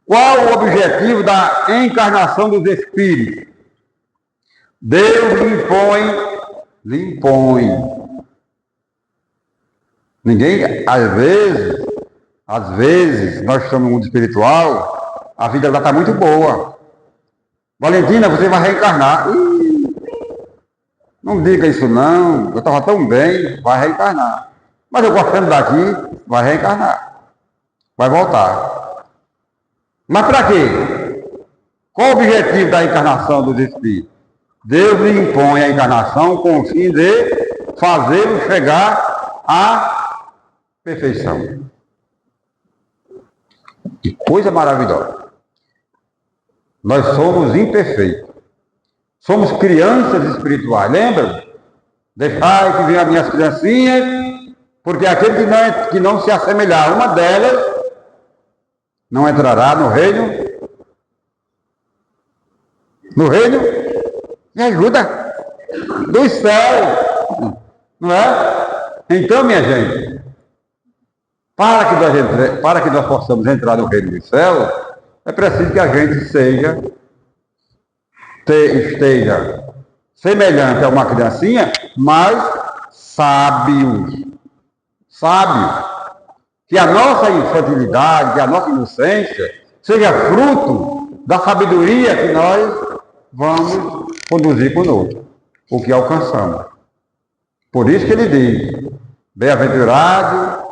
Qual o objetivo da encarnação dos Espíritos? Deus lhe impõe. Ninguém, às vezes, nós estamos no mundo espiritual, a vida lá está muito boa. Valentina, você vai reencarnar. Não diga isso não, eu estava tão bem, vai reencarnar. Mas eu gostando daqui, vai reencarnar. Vai voltar. Mas para quê? Qual o objetivo da encarnação dos Espíritos? Deus lhe impõe a encarnação com o fim de fazê-lo chegar à perfeição. Que coisa maravilhosa. Nós somos imperfeitos. Somos crianças espirituais, lembra? Deixai que venham as minhas criancinhas, porque aquele que não se assemelhar a uma delas, não entrará no reino. Me ajuda. Dos céus. Não é? Então, minha gente, para que nós possamos entrar no reino dos céus, é preciso que a gente esteja semelhante a uma criancinha, mas sábio. Que a nossa infantilidade, que a nossa inocência seja fruto da sabedoria que nós vamos conduzir conosco, o que alcançamos. Por isso que ele diz, bem-aventurados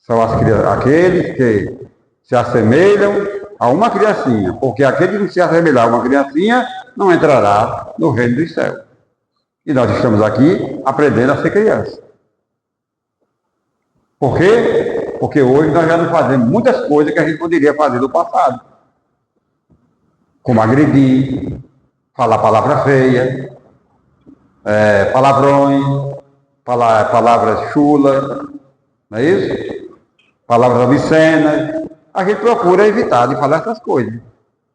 são aqueles que se assemelham a uma criancinha, porque aquele que se assemelhar a uma criancinha não entrará no reino dos céus. E nós estamos aqui aprendendo a ser criança. Por quê? Porque hoje nós já não fazemos muitas coisas que a gente poderia fazer no passado. Como agredir, falar palavra feia, palavrões, palavras chulas, não é isso? Palavras obscenas. A gente procura evitar de falar essas coisas.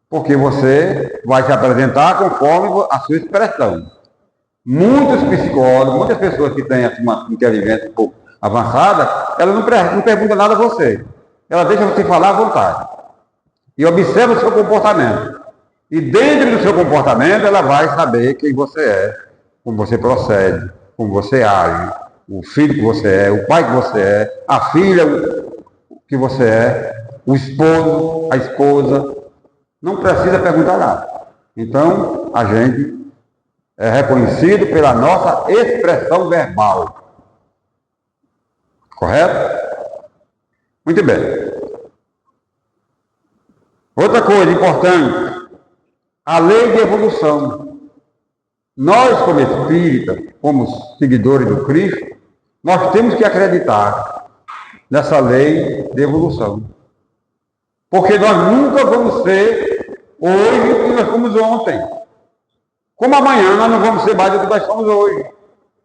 Porque você vai se apresentar conforme a sua expressão. Muitos psicólogos, muitas pessoas que têm uma inteligência um pouco avançada, ela não pergunta nada a você. Ela deixa você falar à vontade. E observa o seu comportamento. E dentro do seu comportamento, ela vai saber quem você é, como você procede, como você age, o filho que você é, o pai que você é, a filha que você é, o esposo, a esposa. Não precisa perguntar nada. Então, a gente é reconhecido pela nossa expressão verbal. Correto? Muito bem. Outra coisa importante, a lei de evolução. Nós, como espíritas, como seguidores do Cristo, nós temos que acreditar nessa lei de evolução. Porque nós nunca vamos ser hoje o que nós fomos ontem. Como amanhã nós não vamos ser mais do que nós somos hoje.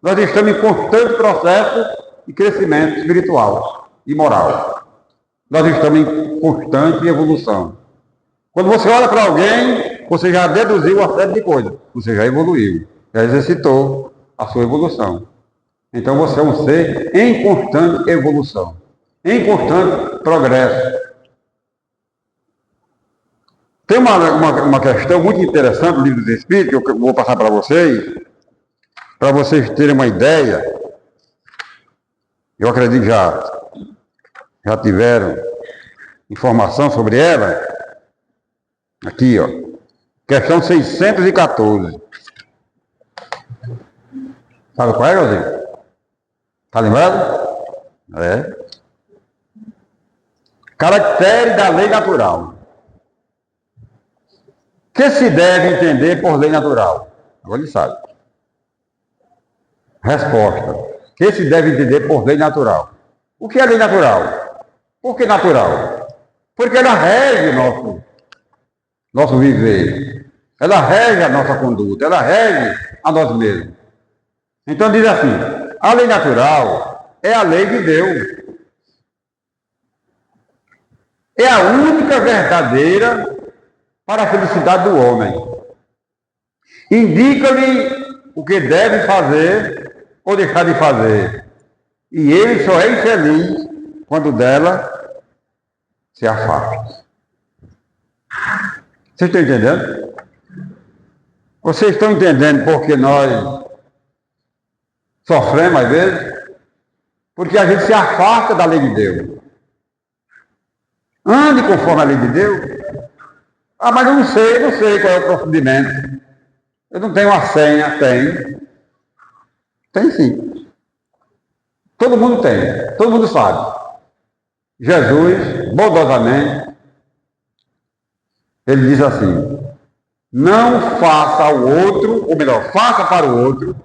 Nós estamos em constante processo de crescimento espiritual e moral. Nós estamos em constante evolução. Quando você olha para alguém, você já deduziu uma série de coisas. Você já evoluiu, já exercitou a sua evolução. Então você é um ser em constante evolução, em constante progresso. Tem uma questão muito interessante do Livro dos Espíritos, que eu vou passar para vocês terem uma ideia. Eu acredito que já tiveram informação sobre ela. Aqui, ó. Questão 614. Sabe qual é, Josinho? Está lembrado? É. Caractere da lei natural. O que se deve entender por lei natural? Agora ele sabe. Resposta. O que se deve entender por lei natural? O que é lei natural? Por que natural? Porque ela rege o nosso viver. Ela rege a nossa conduta, ela rege a nós mesmos. Então diz assim, a lei natural é a lei de Deus. É a única verdadeira para a felicidade do homem. Indica-lhe o que deve fazer ou deixar de fazer. E ele só é infeliz quando dela se afasta. Vocês estão entendendo? Vocês estão entendendo por que nós sofremos às vezes? Porque a gente se afasta da lei de Deus. Ande conforme a lei de Deus. Ah, mas eu não sei qual é o procedimento. Eu não tenho uma senha. Tem sim. Todo mundo tem, todo mundo sabe. Jesus, bondosamente, ele diz assim, não faça ao outro, ou melhor, faça para o outro.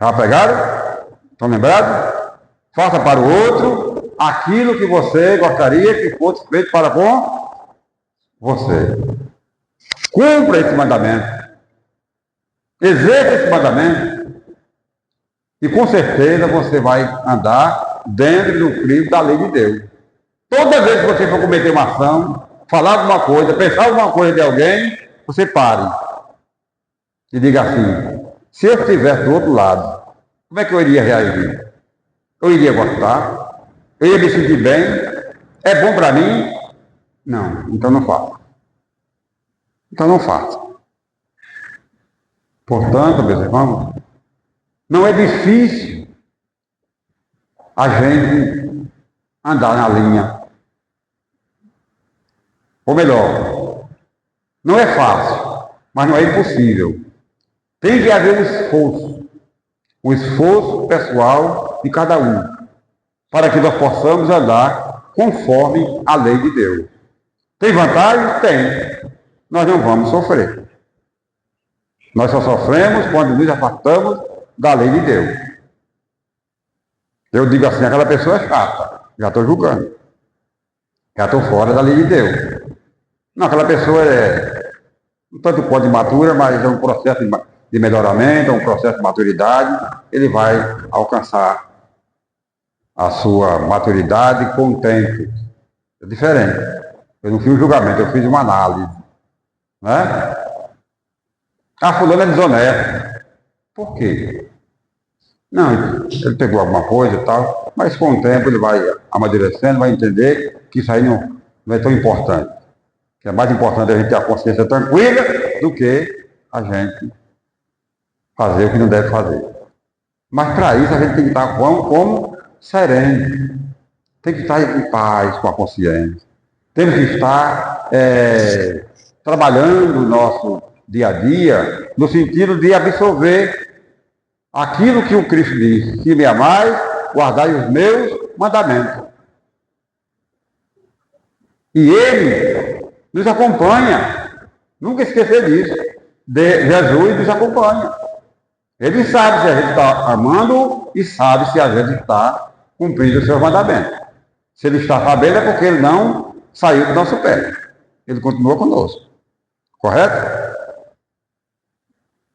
Já pegaram? Estão lembrados? Faça para o outro aquilo que você gostaria que fosse feito para com você. Cumpra esse mandamento. Exerça esse mandamento. E com certeza você vai andar dentro do crivo da lei de Deus. Toda vez que você for cometer uma ação, falar alguma coisa, pensar alguma coisa de alguém, você pare. E diga assim, se eu estivesse do outro lado, como é que eu iria reagir? Eu iria gostar? Eu ia me sentir bem? É bom para mim? Não, então não faça. Então não faça. Portanto, meus irmãos, não é difícil a gente andar na linha. Ou melhor, não é fácil, mas não é impossível. Tem que haver um esforço pessoal de cada um, para que nós possamos andar conforme a lei de Deus. Tem vantagem? Tem. Nós não vamos sofrer. Nós só sofremos quando nos afastamos da lei de Deus. Eu digo assim, aquela pessoa é chata, já estou julgando. Já estou fora da lei de Deus. Não, aquela pessoa é um tanto quanto imatura, mas é um processo de melhoramento, é um processo de maturidade. Ele vai alcançar a sua maturidade com o tempo. É diferente. Eu não fiz um julgamento, eu fiz uma análise. Né? Ah, fulano é desonesto. Por quê? Não, ele pegou alguma coisa e tal, mas com o tempo ele vai amadurecendo, vai entender que isso aí não é tão importante. Que é mais importante a gente ter a consciência tranquila do que a gente fazer o que não deve fazer. Mas para isso a gente tem que estar como sereno. Tem que estar em paz com a consciência. Temos que estar trabalhando o nosso dia a dia no sentido de absorver aquilo que o Cristo disse: se me amais, guardai os meus mandamentos. E Ele nos acompanha. Nunca esquecer disso. Jesus nos acompanha. Ele sabe se a gente está amando e sabe se a gente está cumprindo os seus mandamentos. Se Ele está sabendo é porque Ele não saiu do nosso pé. Ele continua conosco. Correto?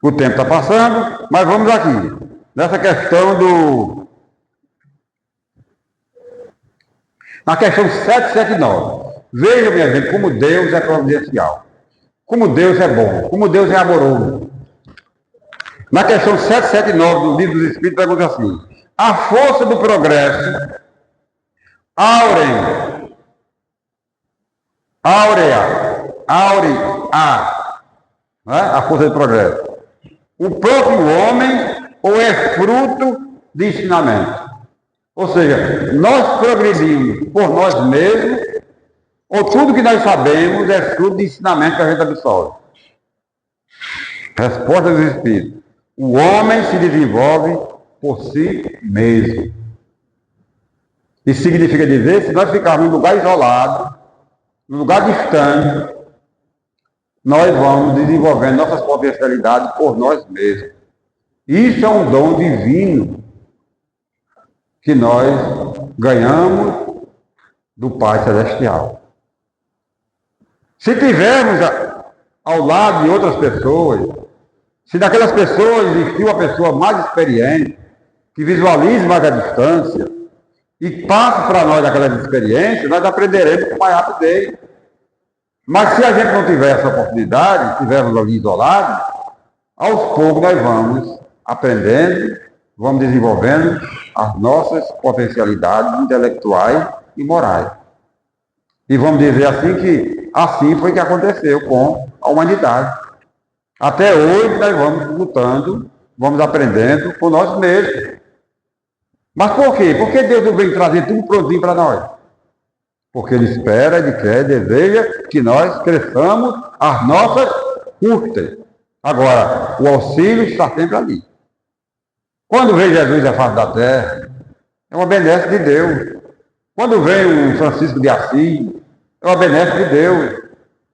O tempo está passando, mas vamos aqui. Nessa questão na questão 779. Veja, minha gente, como Deus é providencial. Como Deus é bom. Como Deus é amoroso. Na questão 779 do Livro dos Espíritos, pergunta assim: a força do progresso, a força do progresso, o próprio homem ou é fruto de ensinamento? Ou seja, nós progredimos por nós mesmos ou tudo que nós sabemos é fruto de ensinamento que a gente absorve? Resposta dos Espíritos: o homem se desenvolve por si mesmo. Isso significa dizer, se nós ficarmos num lugar isolado, num lugar distante, nós vamos desenvolvendo nossas potencialidades por nós mesmos. Isso é um dom divino que nós ganhamos do Pai Celestial. Se tivermos ao lado de outras pessoas, se daquelas pessoas existir uma pessoa mais experiente, que visualize mais a distância e passe para nós aquelas experiências, nós aprenderemos com mais rapidez. Mas se a gente não tiver essa oportunidade, estivermos ali isolados, aos poucos nós vamos aprendendo, vamos desenvolvendo as nossas potencialidades intelectuais e morais. E vamos dizer assim que assim foi que aconteceu com a humanidade. Até hoje nós vamos lutando, vamos aprendendo por nós mesmos. Mas por quê? Porque Deus não vem trazer tudo prontinho para nós. Porque Ele espera, Ele quer, deseja que nós cresçamos às nossas custas. Agora, o auxílio está sempre ali. Quando vem Jesus à face da terra, é uma benesse de Deus. Quando vem um Francisco de Assis, é uma benesse de Deus.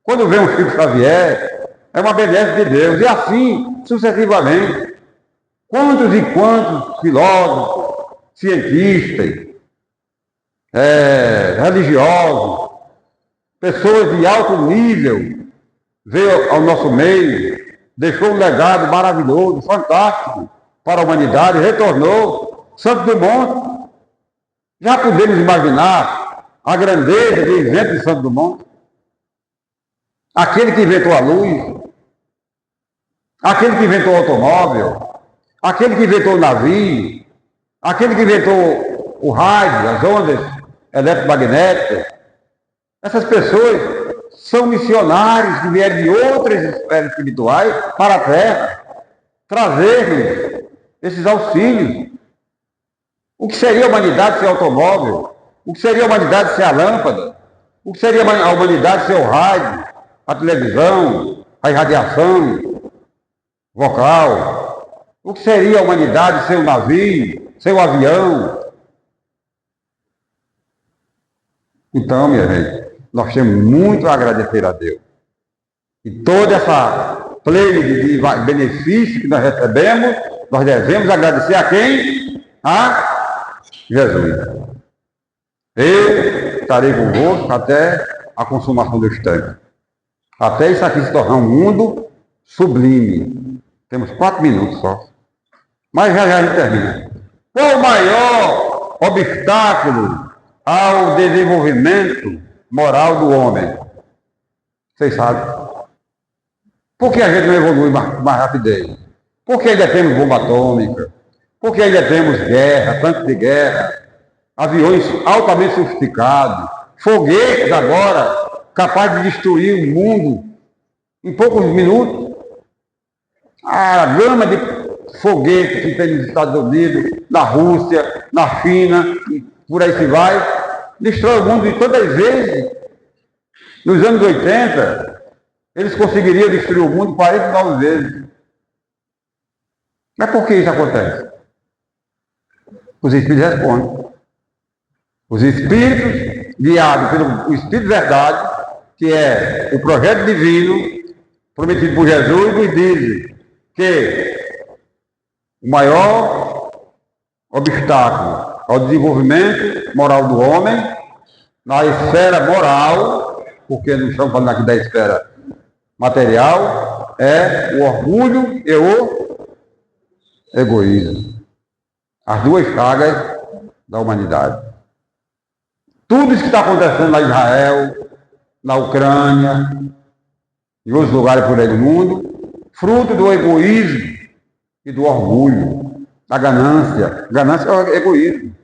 Quando vem um Chico Xavier, é uma benesse de Deus. E assim, sucessivamente. Quantos e quantos filósofos, cientistas, religiosos, pessoas de alto nível, veio ao nosso meio, deixou um legado maravilhoso, fantástico para a humanidade, retornou. Santos Dumont, já podemos imaginar a grandeza do invento de Santos Dumont? Aquele que inventou a luz, aquele que inventou o automóvel, aquele que inventou o navio, aquele que inventou o rádio, as ondas eletromagnéticas. Essas pessoas são missionários que vieram de outras esferas espirituais para a Terra, trazer-nos esses auxílios. O que seria a humanidade sem automóvel? O que seria a humanidade sem a lâmpada? O que seria a humanidade sem o rádio, a televisão, a irradiação vocal? O que seria a humanidade sem o navio, sem o avião? Então, minha gente, nós temos muito a agradecer a Deus. E toda essa pleide de benefícios que nós recebemos, nós devemos agradecer a quem? A Jesus. Eu estarei convosco até a consumação dos tempos. Até isso aqui se tornar um mundo sublime. Temos 4 minutos só. Mas já a gente termina. Qual o maior obstáculo ao desenvolvimento moral do homem? Vocês sabem. Por que a gente não evolui mais rapidez? Por que ainda temos bomba atômica? Por que ainda temos guerra, tanque de guerra, aviões altamente sofisticados, foguetes agora capazes de destruir o mundo em poucos minutos? A gama de foguetes que tem nos Estados Unidos, na Rússia, na China, e por aí se vai, destrói o mundo de tantas vezes. Nos anos 80, eles conseguiriam destruir o mundo 49 vezes. Mas por que isso acontece? Os Espíritos respondem. Os Espíritos, guiados pelo Espírito Verdade, que é o projeto divino, prometido por Jesus, nos dizem que o maior obstáculo ao desenvolvimento moral do homem, na esfera moral, porque não estamos falando aqui da esfera material, é o orgulho e o egoísmo. As duas chagas da humanidade. Tudo isso que está acontecendo na Israel, na Ucrânia, em outros lugares por aí do mundo, fruto do egoísmo e do orgulho, da ganância. Ganância é o egoísmo.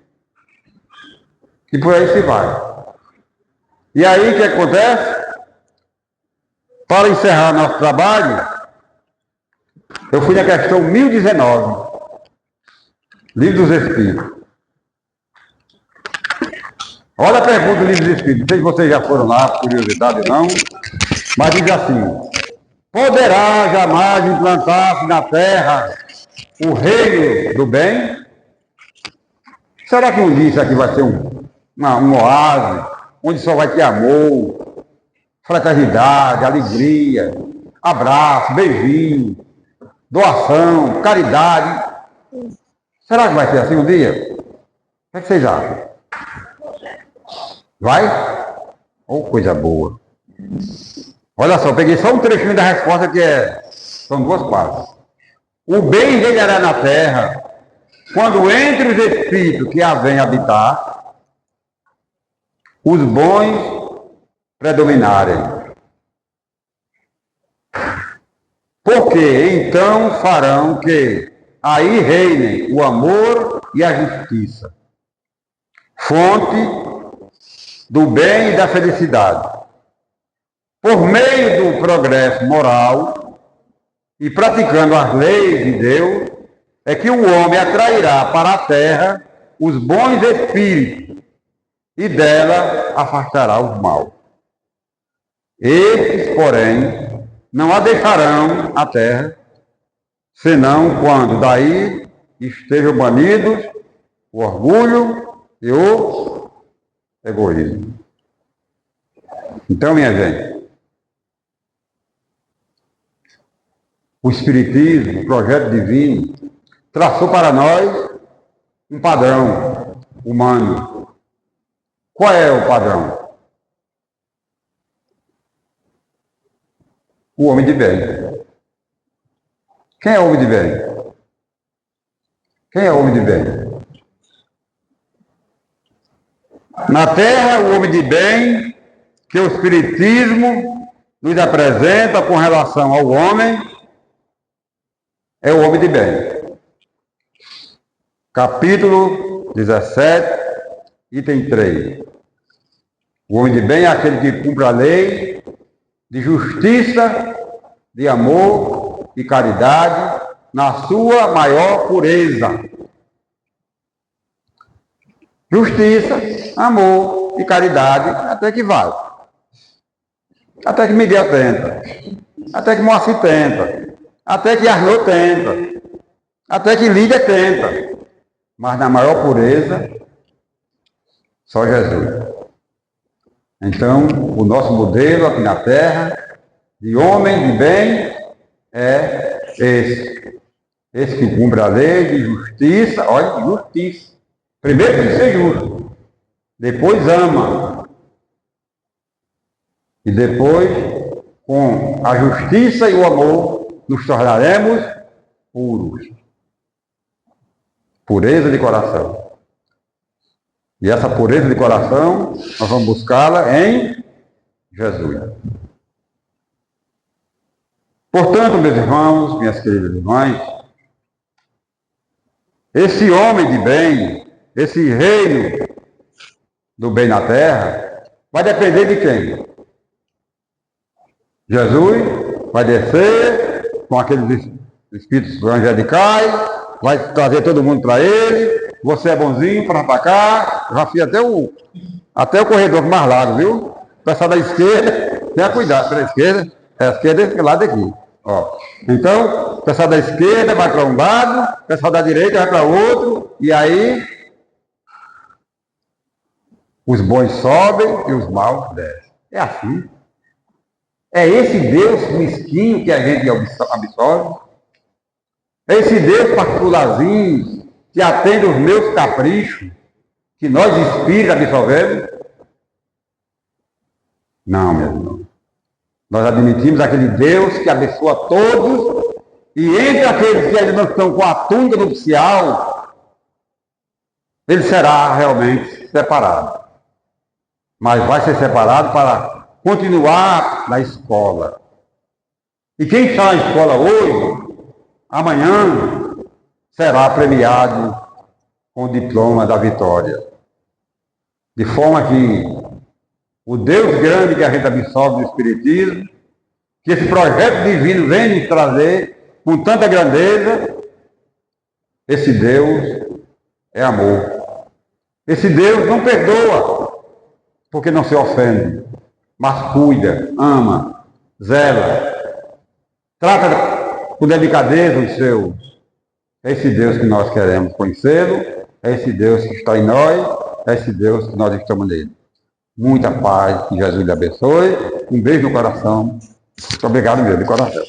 E por aí se vai. E aí o que acontece? Para encerrar nosso trabalho, eu fui na questão 1019, Livro dos Espíritos. Olha a pergunta do Livro dos Espíritos. Não sei se vocês já foram lá, por curiosidade ou não, mas diz assim: poderá jamais implantar-se na Terra o reino do bem? Será que um dia isso aqui vai ser um oásis, onde só vai ter amor, fraternidade, alegria, abraço, beijinho, doação, caridade? Será que vai ser assim um dia? O que é que vocês acham? Vai? Oh, coisa boa. Olha só, peguei só um trechinho da resposta são duas partes. O bem reinará na terra quando entre os espíritos que a vêm habitar, os bons predominarem. Porque então farão que aí reinem o amor e a justiça, fonte do bem e da felicidade. Por meio do progresso moral e praticando as leis de Deus, é que o homem atrairá para a terra os bons espíritos e dela afastará os maus. Estes, porém, não a deixarão a terra, senão quando daí estejam banidos o orgulho e o egoísmo. Então, minha gente, o Espiritismo, o projeto divino, traçou para nós um padrão humano. Qual é o padrão? O homem de bem. Quem é o homem de bem? Quem é o homem de bem? Na Terra, o homem de bem que o Espiritismo nos apresenta com relação ao homem é o homem de bem. Capítulo 17, item 3. O homem de bem é aquele que cumpre a lei de justiça, de amor e caridade na sua maior pureza. Justiça, amor e caridade, até que vai. Até que Miguel tenta. Até que Moacir tenta. Até que Arnaud tenta. Até que Lídia tenta. Mas na maior pureza, só Jesus. Então, o nosso modelo aqui na Terra, de homem de bem, é esse. Esse que cumpre a lei de justiça, olha, justiça. Primeiro tem que ser justo. Depois ama. E depois, com a justiça e o amor, nos tornaremos puros. Pureza de coração. E essa pureza de coração, nós vamos buscá-la em Jesus. Portanto, meus irmãos, minhas queridas irmãs, esse homem de bem, esse reino do bem na terra, vai depender de quem? Jesus vai descer com aqueles espíritos angelicais, vai trazer todo mundo para ele. Você é bonzinho, para cá, já fiz até o corredor mais largo, viu? O pessoal da esquerda, tenha cuidado, pela esquerda, a esquerda é esse lado aqui. Ó. Então, o pessoal da esquerda vai para um lado, o pessoal da direita vai para outro, e aí os bons sobem e os maus descem. É assim. É esse Deus mesquinho que a gente absorve. É esse Deus particularzinho que atende os meus caprichos, que nós espíritos absorvemos? Não, meu irmão. Nós admitimos aquele Deus que abençoa todos, e entre aqueles que ainda não estão com a túnica nupcial, ele será realmente separado. Mas vai ser separado para continuar na escola. E quem está na escola hoje, amanhã, será premiado com o diploma da vitória. De forma que o Deus grande que a gente absorve do Espiritismo, que esse projeto divino vem nos trazer com tanta grandeza, esse Deus é amor. Esse Deus não perdoa, porque não se ofende, mas cuida, ama, zela, trata com delicadeza os seus. É esse Deus que nós queremos conhecê-lo, é esse Deus que está em nós, é esse Deus que nós estamos nele. Muita paz, que Jesus lhe abençoe. Um beijo no coração. Muito obrigado mesmo, de coração.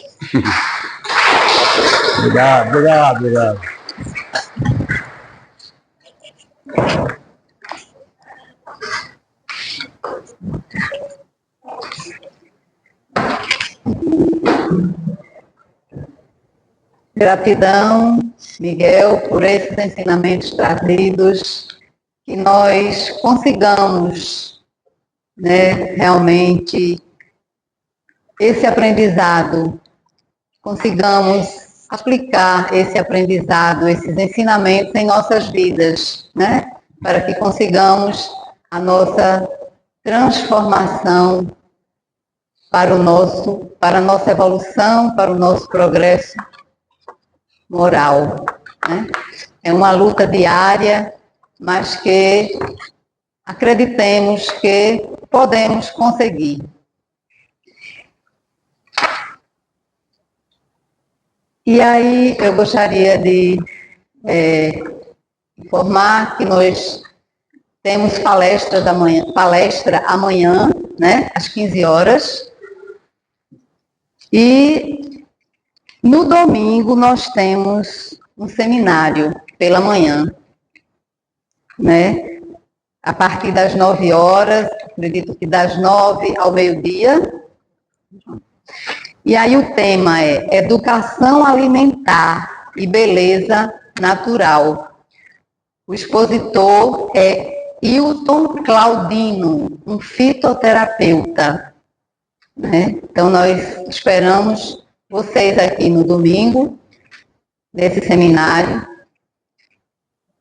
Obrigado. Gratidão, Miguel, por esses ensinamentos trazidos, que nós consigamos, né, realmente esse aprendizado, consigamos aplicar esse aprendizado, esses ensinamentos em nossas vidas, né, para que consigamos a nossa transformação para a nossa evolução, para o nosso progresso moral, né? É uma luta diária, mas que acreditemos que podemos conseguir. E aí eu gostaria de informar que nós temos palestra amanhã, né, às 15 horas. E no domingo nós temos um seminário pela manhã, né? A partir das 9 horas, acredito que das 9 ao meio-dia. E aí o tema é Educação Alimentar e Beleza Natural. O expositor é Hilton Claudino, um fitoterapeuta, né? Então nós esperamos vocês aqui no domingo, nesse seminário,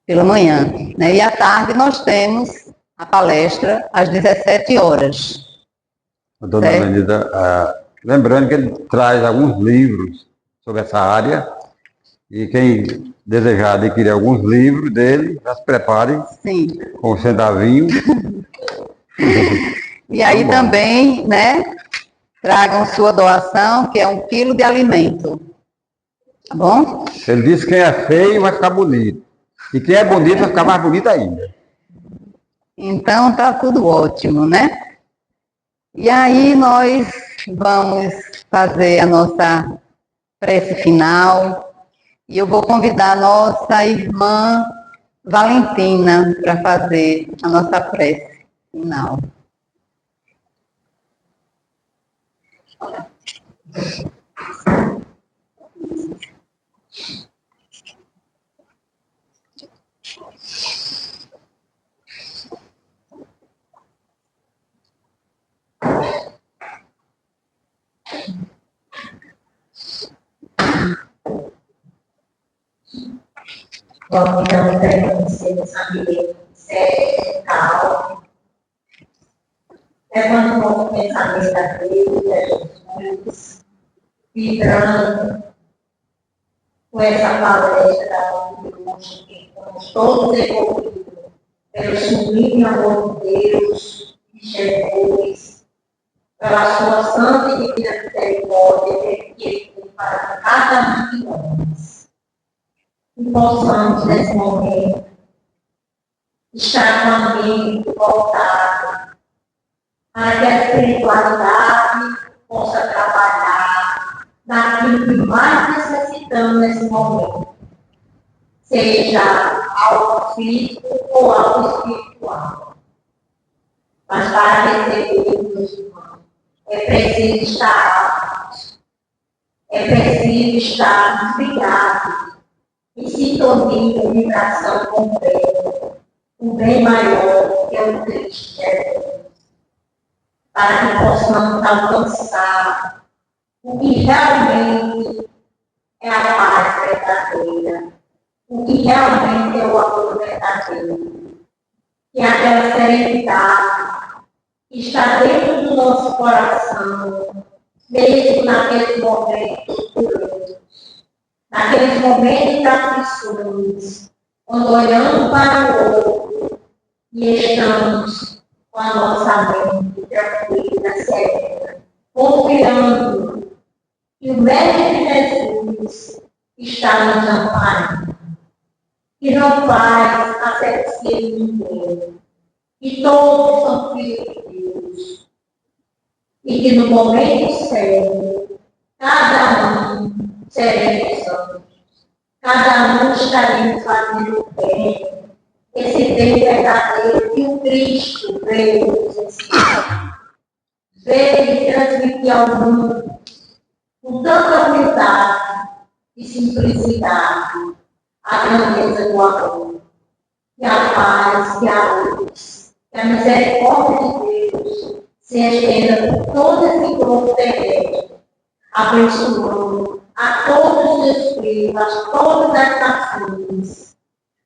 pela manhã, né? E à tarde nós temos a palestra às 17 horas. Dona Lenida, lembrando que ele traz alguns livros sobre essa área, e quem desejar adquirir alguns livros dele, já se prepare. Sim. Com o centavinho. E aí também, né, tragam sua doação, que é 1 quilo de alimento. Tá bom? Ele disse que quem é feio vai ficar bonito. E quem é bonito vai ficar mais bonito ainda. Então tá tudo ótimo, né? E aí nós vamos fazer a nossa prece final. E eu vou convidar a nossa irmã Valentina para fazer a nossa prece final. Bom, então, eu quero agradecer essa vida calma. Levando um pouco o pensamento da vida, Jesus, vibrando com essa palestra da hoje, que estamos todos envolvidos pelo sublime amor de Deus, de Jesus, pela sua santa e divina misericórdia que Ele tem para cada um de nós. E possamos, nesse momento, estar com o ambiente voltado para que a espiritualidade possa trabalhar naquilo que mais necessitamos nesse momento, seja algo físico ou algo espiritual. Mas para receber, meus irmãos, é preciso estar alto, é preciso estar inspirado e sintonia e vibração completa, o bem maior que é o Cristo Jesus, para que possamos alcançar o que realmente é a paz verdadeira, o que realmente é o amor verdadeiro, que é aquela serenidade que está dentro do nosso coração, mesmo naqueles momentos turbulentos, naqueles momentos de aflições, quando olhamos para o outro e estamos com a nossa mente tranquila, serena, confiando que o Mestre Jesus está nos amparando, que não faz acepção de ninguém, que todos são filhos de Deus, e que no momento certo, cada um seremos santos, cada um estaremos fazendo bem, esse bem verdadeiro que o Cristo veio nos ensinar, veio transmitir ao mundo com tanta humildade, e simplicidade, a grandeza do amor, que a paz, que a luz, que a misericórdia de Deus se estenda por todo esse globo terrestre, abençoando a todos os espíritos, a todas as nações,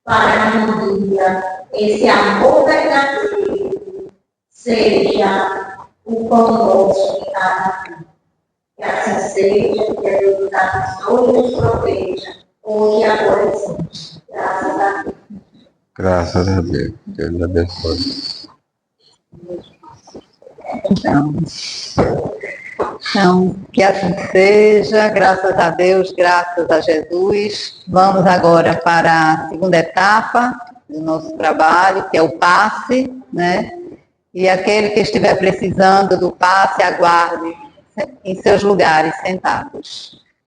para que um dia esse amor verdadeiro seja o pão nosso de cada dia. Que assim seja, que Deus nos abençoe e nos proteja, hoje e agora e sempre. Graças a Deus. Graças a Deus. Deus abençoe. Então, que assim seja, graças a Deus, graças a Jesus. Vamos agora para a segunda etapa do nosso trabalho, que é o passe, né? E aquele que estiver precisando do passe, aguarde em seus lugares sentados.